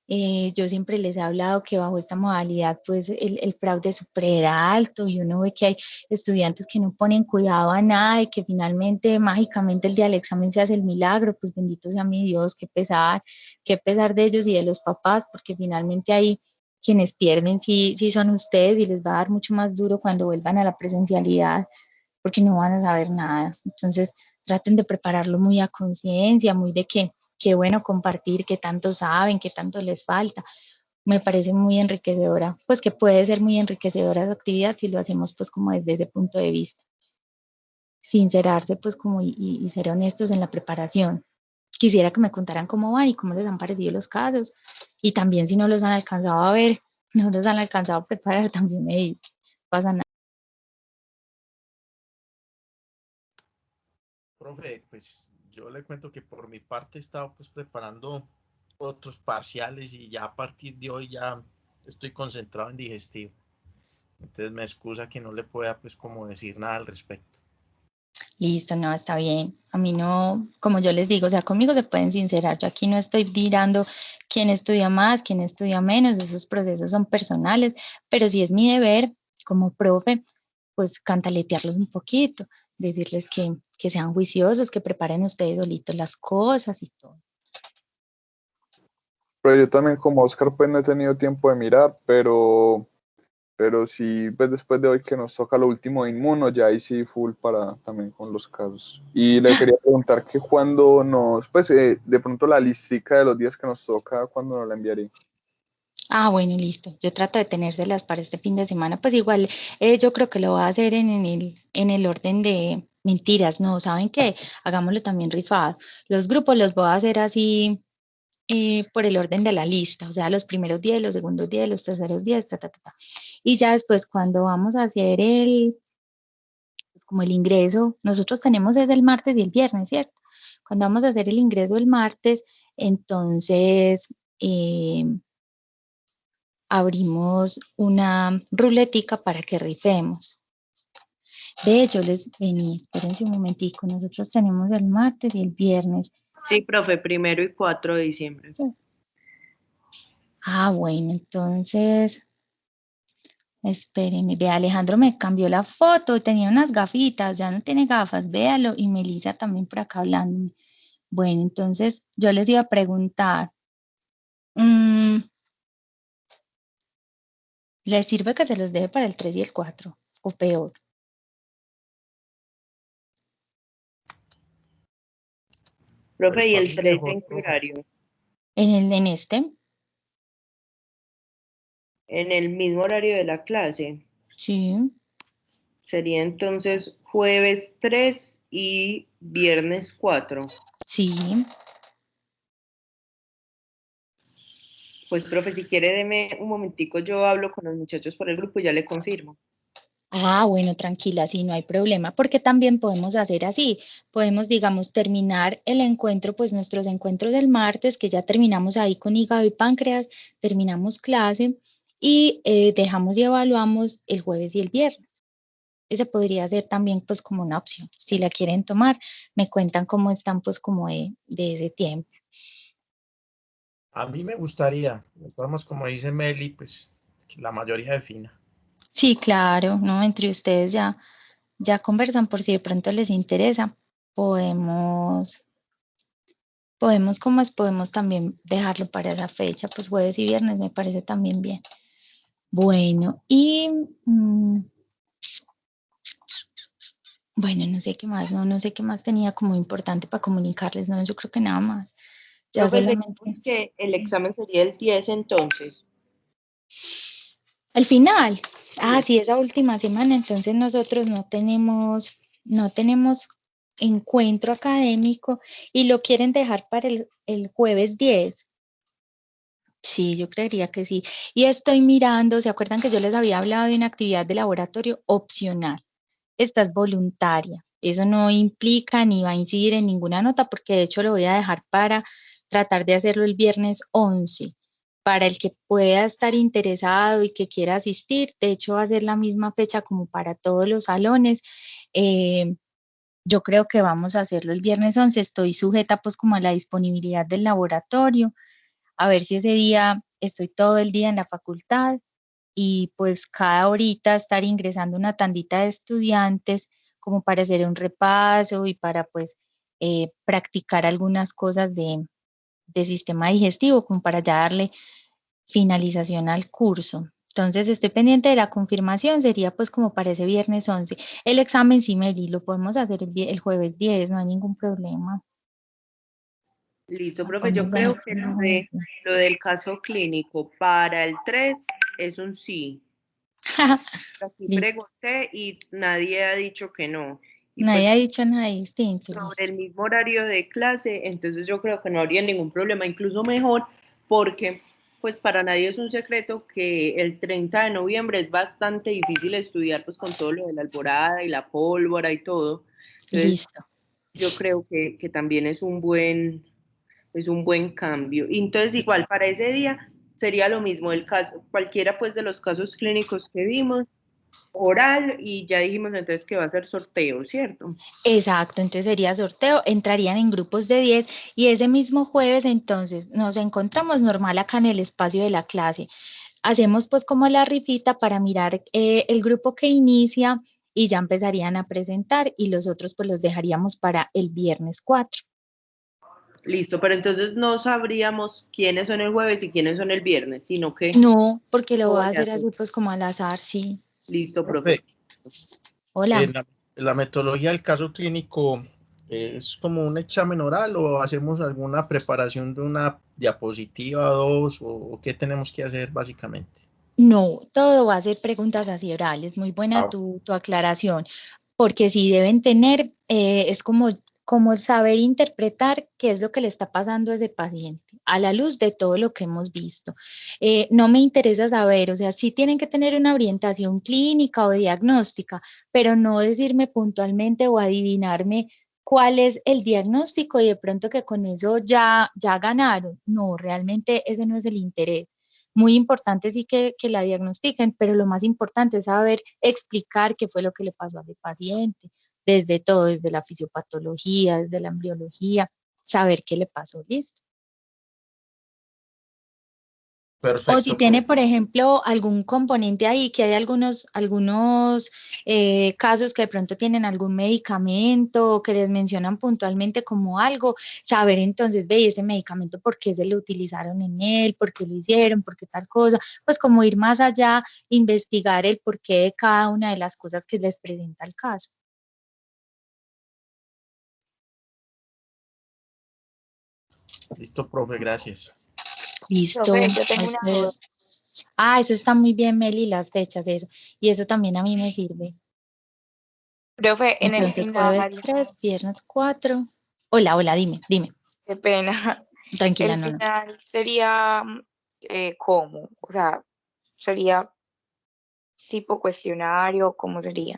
[SPEAKER 1] Yo siempre les he hablado que bajo esta modalidad pues el fraude es súper alto y uno ve que hay estudiantes que no ponen cuidado a nada y que finalmente mágicamente el día del examen se hace el milagro, pues bendito sea mi Dios, qué pesar de ellos y de los papás, porque finalmente ahí quienes pierden sí son ustedes y les va a dar mucho más duro cuando vuelvan a la presencialidad porque no van a saber nada. Entonces traten de prepararlo muy a conciencia, muy de que qué bueno compartir, qué tanto saben, qué tanto les falta. Me parece muy enriquecedora, pues que puede ser muy enriquecedora esa actividad si lo hacemos pues como desde ese punto de vista. Sincerarse pues como y ser honestos en la preparación. Quisiera que me contaran cómo van y cómo les han parecido los casos y también si no los han alcanzado a ver, no los han alcanzado a preparar, también me dicen, no pasa nada.
[SPEAKER 2] Profe, pues yo le cuento que por mi parte he estado pues preparando otros parciales y ya a partir de hoy ya estoy concentrado en digestivo. Entonces me excusa que no le pueda pues como decir nada al respecto.
[SPEAKER 1] Listo, no, está bien. A mí no, como yo les digo, o sea, conmigo se pueden sincerar. Yo aquí no estoy mirando quién estudia más, quién estudia menos, esos procesos son personales, pero sí es mi deber como profe, pues cantaletearlos un poquito, decirles que sean juiciosos, que preparen ustedes solitos las cosas y todo.
[SPEAKER 3] Pero yo también como Oscar pues no he tenido tiempo de mirar, pero sí, pues después de hoy que nos toca lo último de Inmuno, ya ahí sí full para también con los casos. Y le quería preguntar que cuando nos, pues de pronto la listica de los días que nos toca, ¿cuándo nos la enviaría?
[SPEAKER 1] Ah, bueno, listo. Yo trato de tenérselas para este fin de semana. Pues igual, yo creo que lo voy a hacer en el orden de mentiras. No, ¿saben qué? Hagámoslo también rifado. Los grupos los voy a hacer así por el orden de la lista. O sea, los primeros días, los segundos días, los terceros días, ta, ta, ta, ta. Y ya después, cuando vamos a hacer pues como el ingreso, nosotros tenemos desde el martes y el viernes, ¿cierto? Cuando vamos a hacer el ingreso el martes, entonces... eh, abrimos una ruletica para que rifemos. De hecho, les vení, espérense un momentico, nosotros tenemos el martes y el viernes.
[SPEAKER 4] Sí, profe, 1 y 4 de diciembre.
[SPEAKER 1] Sí. Ah, bueno, entonces, espérenme, ve, Alejandro me cambió la foto, tenía unas gafitas, ya no tiene gafas, véalo, y Melissa también por acá hablándome. Bueno, entonces yo les iba a preguntar, mmm, ¿les sirve que se los deje para el 3 y el 4? O peor,
[SPEAKER 2] Pues
[SPEAKER 4] Profe, ¿y
[SPEAKER 2] para
[SPEAKER 4] el
[SPEAKER 2] mí
[SPEAKER 4] 3
[SPEAKER 2] mejor,
[SPEAKER 4] en qué
[SPEAKER 2] profe.
[SPEAKER 4] horario?
[SPEAKER 1] en este,
[SPEAKER 4] En el mismo horario de la clase.
[SPEAKER 1] sí,
[SPEAKER 4] Sería entonces jueves 3 y viernes 4.
[SPEAKER 1] sí.
[SPEAKER 4] Pues, profe, si quiere, deme un momentico, yo hablo con los muchachos por el grupo y ya le confirmo.
[SPEAKER 1] Ah, bueno, tranquila, sí, no hay problema, porque también podemos hacer así, podemos, digamos, terminar el encuentro, pues nuestros encuentros del martes, que ya terminamos ahí con hígado y páncreas, terminamos clase y dejamos y evaluamos el jueves y el viernes. Ese podría ser también, pues, como una opción. Si la quieren tomar, me cuentan cómo están, pues, como de ese tiempo.
[SPEAKER 2] A mí me gustaría, de todas formas, como dice Meli, pues que la mayoría defina.
[SPEAKER 1] Sí, claro, ¿no? Entre ustedes ya conversan por si de pronto les interesa, podemos. Podemos también dejarlo para esa fecha, pues jueves y viernes me parece también bien. Bueno, y bueno, no sé qué más, no sé qué más tenía como importante para comunicarles, no, yo creo que nada más. Ya
[SPEAKER 4] Profe,
[SPEAKER 1] solamente.
[SPEAKER 4] sería que el examen sería el 10 entonces.
[SPEAKER 1] Al final,
[SPEAKER 4] Sí.
[SPEAKER 1] sí, esa última semana, entonces nosotros no tenemos encuentro académico y lo quieren dejar para el jueves 10. Sí, yo creería que sí. Y estoy mirando, ¿se acuerdan que yo les había hablado de una actividad de laboratorio opcional? Esta es voluntaria. Eso no implica ni va a incidir en ninguna nota porque de hecho lo voy a dejar para tratar de hacerlo el viernes 11. Para el que pueda estar interesado y que quiera asistir, de hecho va a ser la misma fecha como para todos los salones. Eh, yo creo que vamos a hacerlo el viernes 11. Estoy sujeta pues como a la disponibilidad del laboratorio. a ver si ese día estoy todo el día en la facultad y pues cada horita estar ingresando una tandita de estudiantes como para hacer un repaso y para pues practicar algunas cosas de sistema digestivo, como para ya darle finalización al curso. Entonces estoy pendiente de la confirmación, sería pues como para ese viernes 11. El examen sí, Mary, lo podemos hacer el jueves 10, no hay ningún problema.
[SPEAKER 4] Listo,
[SPEAKER 1] Lo
[SPEAKER 4] profe, yo
[SPEAKER 1] podemos
[SPEAKER 4] creo
[SPEAKER 1] hacer
[SPEAKER 4] que
[SPEAKER 1] el jueves 10.
[SPEAKER 4] lo del caso clínico para el 3 es un sí. Aquí
[SPEAKER 1] Listo.
[SPEAKER 4] pregunté y nadie ha dicho que no. Y
[SPEAKER 1] Nadie
[SPEAKER 4] pues
[SPEAKER 1] ha dicho nada distinto,
[SPEAKER 4] sobre
[SPEAKER 1] listo.
[SPEAKER 4] el mismo horario de clase, entonces yo creo que no habría ningún problema, incluso mejor, porque pues para nadie es un secreto que el 30 de noviembre es bastante difícil estudiar pues con todo lo de la alborada y la pólvora y todo. Entonces
[SPEAKER 1] Listo.
[SPEAKER 4] yo creo que también es un buen cambio. Y entonces igual para ese día sería lo mismo el caso, cualquiera pues de los casos clínicos que vimos, oral y ya dijimos entonces que va a ser sorteo, ¿cierto?
[SPEAKER 1] Exacto, entonces sería sorteo, entrarían en grupos de 10 y ese mismo jueves entonces nos encontramos normal acá en el espacio de la clase. Hacemos pues como la rifita para mirar el grupo que inicia y ya empezarían a presentar y los otros pues los dejaríamos para el viernes 4.
[SPEAKER 4] Listo, pero entonces no sabríamos quiénes son el jueves y quiénes son el viernes, sino que
[SPEAKER 1] No, porque lo
[SPEAKER 4] todo
[SPEAKER 1] voy a
[SPEAKER 4] ya
[SPEAKER 1] hacer
[SPEAKER 4] es
[SPEAKER 1] así
[SPEAKER 4] hecho.
[SPEAKER 1] pues como al azar, sí.
[SPEAKER 4] Listo, profe.
[SPEAKER 2] Profe,
[SPEAKER 1] Hola.
[SPEAKER 2] la metodología del caso clínico es como un examen oral o hacemos alguna preparación de una diapositiva o dos o qué tenemos que hacer básicamente.
[SPEAKER 1] No, todo va a ser preguntas así orales. Muy buena
[SPEAKER 2] Ah,
[SPEAKER 1] tu aclaración, porque sí deben tener, es como saber interpretar qué es lo que le está pasando a ese paciente, a la luz de todo lo que hemos visto. No me interesa saber, o sea, sí tienen que tener una orientación clínica o diagnóstica, pero no decirme puntualmente o adivinarme cuál es el diagnóstico y de pronto que con eso ya ganaron. No, realmente ese no es el interés. Muy importante sí que la diagnostiquen, pero lo más importante es saber explicar qué fue lo que le pasó a ese paciente, desde todo, desde la fisiopatología, desde la embriología, saber qué le pasó, listo. O si
[SPEAKER 2] perfecto,
[SPEAKER 1] tiene,
[SPEAKER 2] profe.
[SPEAKER 1] por ejemplo, algún componente ahí, que hay algunos casos que de pronto tienen algún medicamento o que les mencionan puntualmente como algo, saber entonces, ve, ese medicamento, por qué se lo utilizaron en él, por qué lo hicieron, por qué tal cosa, pues como ir más allá, investigar el porqué de cada una de las cosas que les presenta el caso.
[SPEAKER 2] Listo, profe, gracias.
[SPEAKER 1] Listo.
[SPEAKER 5] Profe, yo tengo una duda.
[SPEAKER 1] Eso está muy bien, Meli, las fechas de eso. Y eso también a mí me sirve.
[SPEAKER 5] Profe, en el
[SPEAKER 1] Entonces, jueves
[SPEAKER 5] final,
[SPEAKER 1] 3, viernes 4. Hola, dime.
[SPEAKER 5] qué pena,
[SPEAKER 1] Tranquila,
[SPEAKER 5] el
[SPEAKER 1] no.
[SPEAKER 5] final sería ¿cómo? O sea, sería tipo cuestionario, ¿cómo sería?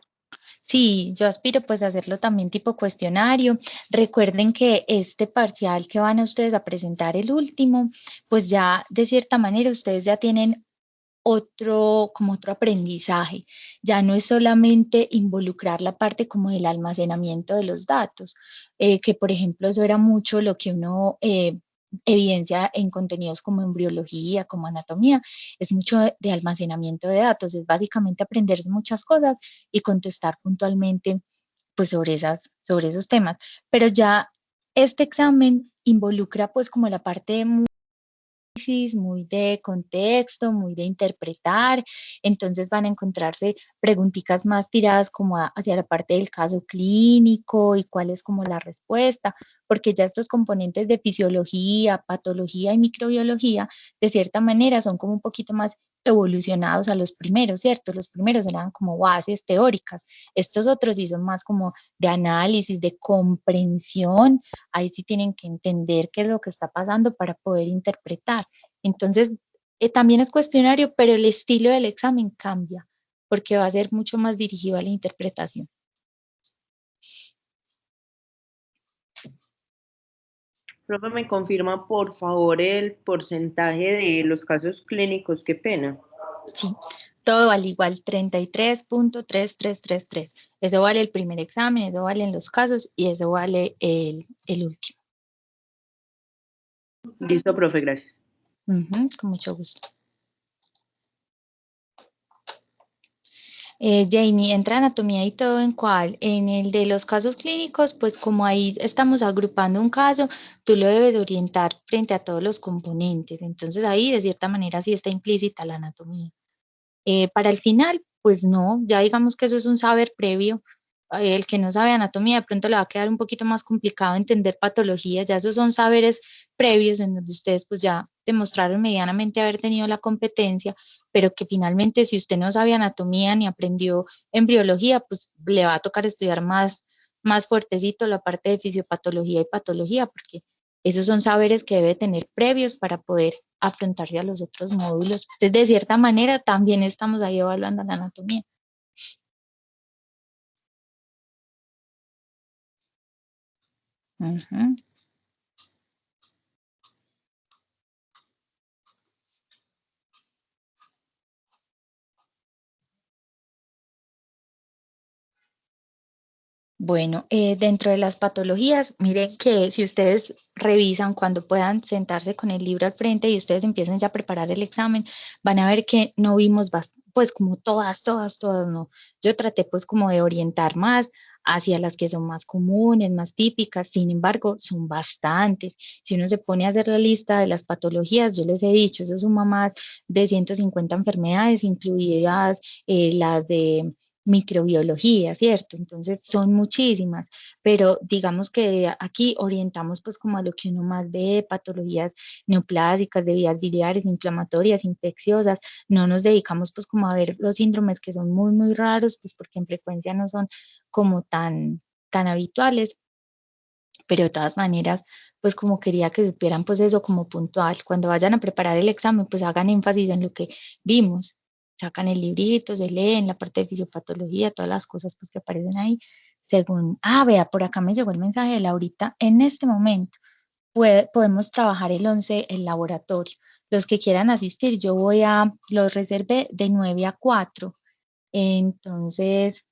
[SPEAKER 1] Sí, yo aspiro pues a hacerlo también tipo cuestionario. Recuerden que este parcial que van a ustedes a presentar el último, pues ya de cierta manera ustedes ya tienen como otro aprendizaje. Ya no es solamente involucrar la parte como del almacenamiento de los datos, que por ejemplo eso era mucho lo que uno evidencia en contenidos como embriología, como anatomía, es mucho de almacenamiento de datos, es básicamente aprender muchas cosas y contestar puntualmente pues sobre esos temas. Pero ya este examen involucra pues como la parte muy de contexto, muy de interpretar, entonces van a encontrarse preguntitas más tiradas como hacia la parte del caso clínico y cuál es como la respuesta, porque ya estos componentes de fisiología, patología y microbiología, de cierta manera son como un poquito más evolucionados a los primeros, ¿cierto? Los primeros eran como bases teóricas, estos otros sí son más como de análisis, de comprensión, ahí sí tienen que entender qué es lo que está pasando para poder interpretar. Entonces, también es cuestionario, pero el estilo del examen cambia, porque va a ser mucho más dirigido a la interpretación.
[SPEAKER 4] Profe, ¿me confirma por favor el porcentaje de los casos clínicos? Qué pena.
[SPEAKER 1] Sí, todo vale igual, 33.3333. Eso vale el primer examen, eso vale en los casos y eso vale el último.
[SPEAKER 4] Listo, profe, gracias.
[SPEAKER 1] Con mucho gusto. Jamie, ¿entra anatomía y todo en cuál? En el de los casos clínicos, pues como ahí estamos agrupando un caso, tú lo debes orientar frente a todos los componentes. Entonces ahí de cierta manera sí está implícita la anatomía. Para el final, pues no, ya digamos que eso es un saber previo. El que no sabe anatomía de pronto le va a quedar un poquito más complicado entender patología, ya esos son saberes previos en donde ustedes pues ya demostraron medianamente haber tenido la competencia, pero que finalmente si usted no sabe anatomía ni aprendió embriología, pues le va a tocar estudiar más fuertecito la parte de fisiopatología y patología, porque esos son saberes que debe tener previos para poder afrontarse a los otros módulos. Entonces, de cierta manera, también estamos ahí evaluando la anatomía. Ujú. Bueno, dentro de las patologías, miren que si ustedes revisan cuando puedan sentarse con el libro al frente y ustedes empiecen ya a preparar el examen, van a ver que no vimos pues como todas, no. Yo traté pues como de orientar más hacia las que son más comunes, más típicas, sin embargo, son bastantes. Si uno se pone a hacer la lista de las patologías, yo les he dicho, eso suma más de 150 enfermedades, incluidas las de microbiología, ¿cierto? Entonces son muchísimas, pero digamos que aquí orientamos pues como a lo que uno más ve, patologías neoplásicas, de vías biliares, inflamatorias, infecciosas, no nos dedicamos pues como a ver los síndromes que son muy raros, pues porque en frecuencia no son como tan habituales, pero de todas maneras, pues como quería que supieran pues eso como puntual, cuando vayan a preparar el examen, pues hagan énfasis en lo que vimos, sacan el librito, se leen la parte de fisiopatología, todas las cosas pues que aparecen ahí, según, vea, por acá me llegó el mensaje de Laurita, en este momento podemos trabajar el 11, el laboratorio, los que quieran asistir, los reservé de 9 a 4, entonces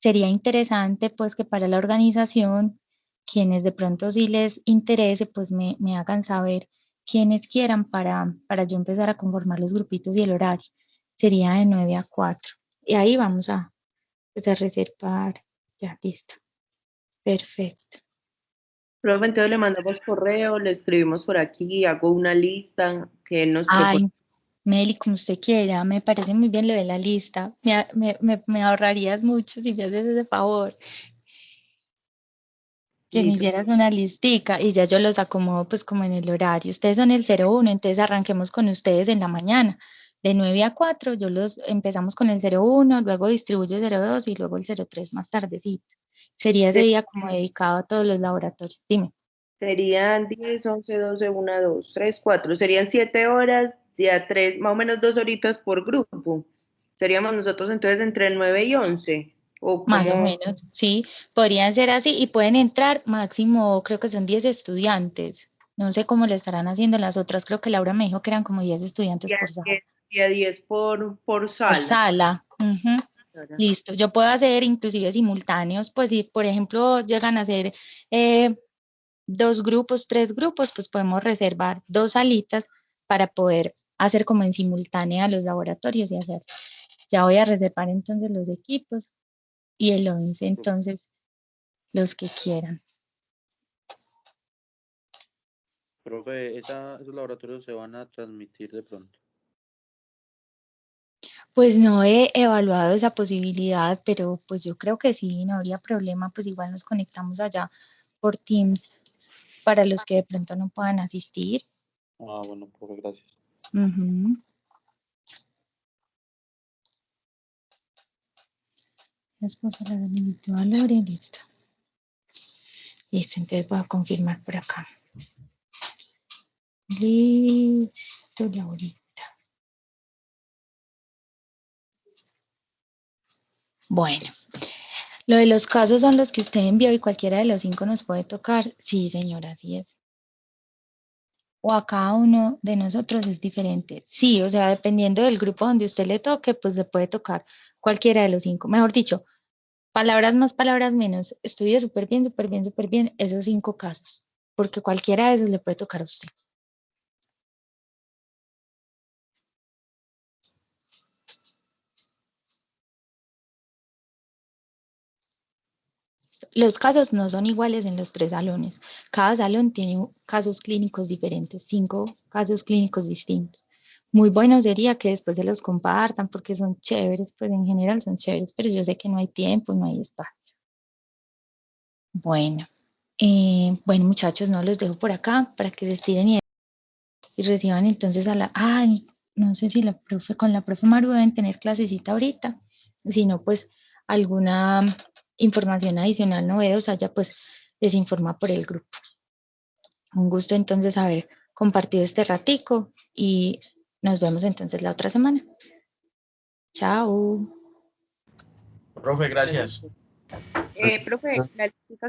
[SPEAKER 1] sería interesante pues que para la organización, quienes de pronto sí les interese, pues me hagan saber quienes quieran para yo empezar a conformar los grupitos y el horario. Sería de 9 a 4. Y ahí vamos pues, a reservar. Ya, listo. Perfecto.
[SPEAKER 4] Luego entonces le mandamos correo, le escribimos por aquí, hago una lista que nos
[SPEAKER 1] Ay,
[SPEAKER 4] propone.
[SPEAKER 1] Meli, como usted quiera, me parece muy bien lo de la lista. Me ahorrarías mucho si me haces ese favor. Que me
[SPEAKER 4] Listo.
[SPEAKER 1] hicieras una listica y ya yo los acomodo pues como en el horario. Ustedes son el 01, entonces arranquemos con ustedes en la mañana. De 9 a 4, empezamos con el 01, luego distribuyo 02 y luego el 03 más tardecito. Sería ese día como dedicado a todos los laboratorios. Dime.
[SPEAKER 4] Serían 10, 11, 12, 1, 2, 3, 4. Serían 7 horas, ya 3, más o menos 2 horitas por grupo. Seríamos nosotros entonces entre 9 y 11. O
[SPEAKER 1] Más o
[SPEAKER 4] como
[SPEAKER 1] menos, sí, podrían ser así y pueden entrar máximo, creo que son 10 estudiantes. No sé cómo le estarán haciendo las otras, creo que Laura me dijo que eran como 10 estudiantes
[SPEAKER 4] día
[SPEAKER 1] por sala.
[SPEAKER 4] 10, día 10 por
[SPEAKER 1] Por
[SPEAKER 4] sala.
[SPEAKER 1] sala. Ujú. Listo, yo puedo hacer inclusive simultáneos, pues si por ejemplo llegan a ser 2 grupos, 3 grupos, pues podemos reservar 2 salitas para poder hacer como en simultánea los laboratorios y hacer. Ya voy a reservar entonces los equipos y el 11 entonces los que quieran.
[SPEAKER 6] Profe, esos laboratorios se van a transmitir de pronto.
[SPEAKER 1] Pues no he evaluado esa posibilidad, pero pues yo creo que sí, no habría problema, pues igual nos conectamos allá por Teams para los que de pronto no puedan asistir.
[SPEAKER 6] Bueno, profe, gracias.
[SPEAKER 1] Ujú. Después para el valor y listo. Listo, entonces voy a confirmar por acá. Listo, Laurita. Bueno, lo de los casos son los que usted envió y cualquiera de los 5 nos puede tocar. Sí, señora, así es. O a cada uno de nosotros es diferente. Sí, o sea, dependiendo del grupo donde usted le toque, pues le puede tocar cualquiera de los 5. Mejor dicho, palabras más, palabras menos. Estudie súper bien, súper bien, súper bien esos 5 casos, porque cualquiera de esos le puede tocar a usted. Los casos no son iguales en los 3 salones. Cada salón tiene casos clínicos diferentes, 5 casos clínicos distintos. Muy bueno sería que después se los compartan porque son chéveres, pues en general son chéveres, pero yo sé que no hay tiempo, no hay espacio. Bueno, bueno muchachos, no los dejo por acá para que se estiren y reciban entonces a la... Ay, no sé si con la profe Maru deben tener clasecita ahorita, si no, pues alguna información adicional novedosa, ya pues les informa por el grupo. Un gusto entonces haber compartido este ratico y nos vemos entonces la otra semana. Chao.
[SPEAKER 2] Profe, gracias.
[SPEAKER 4] Profe, la chica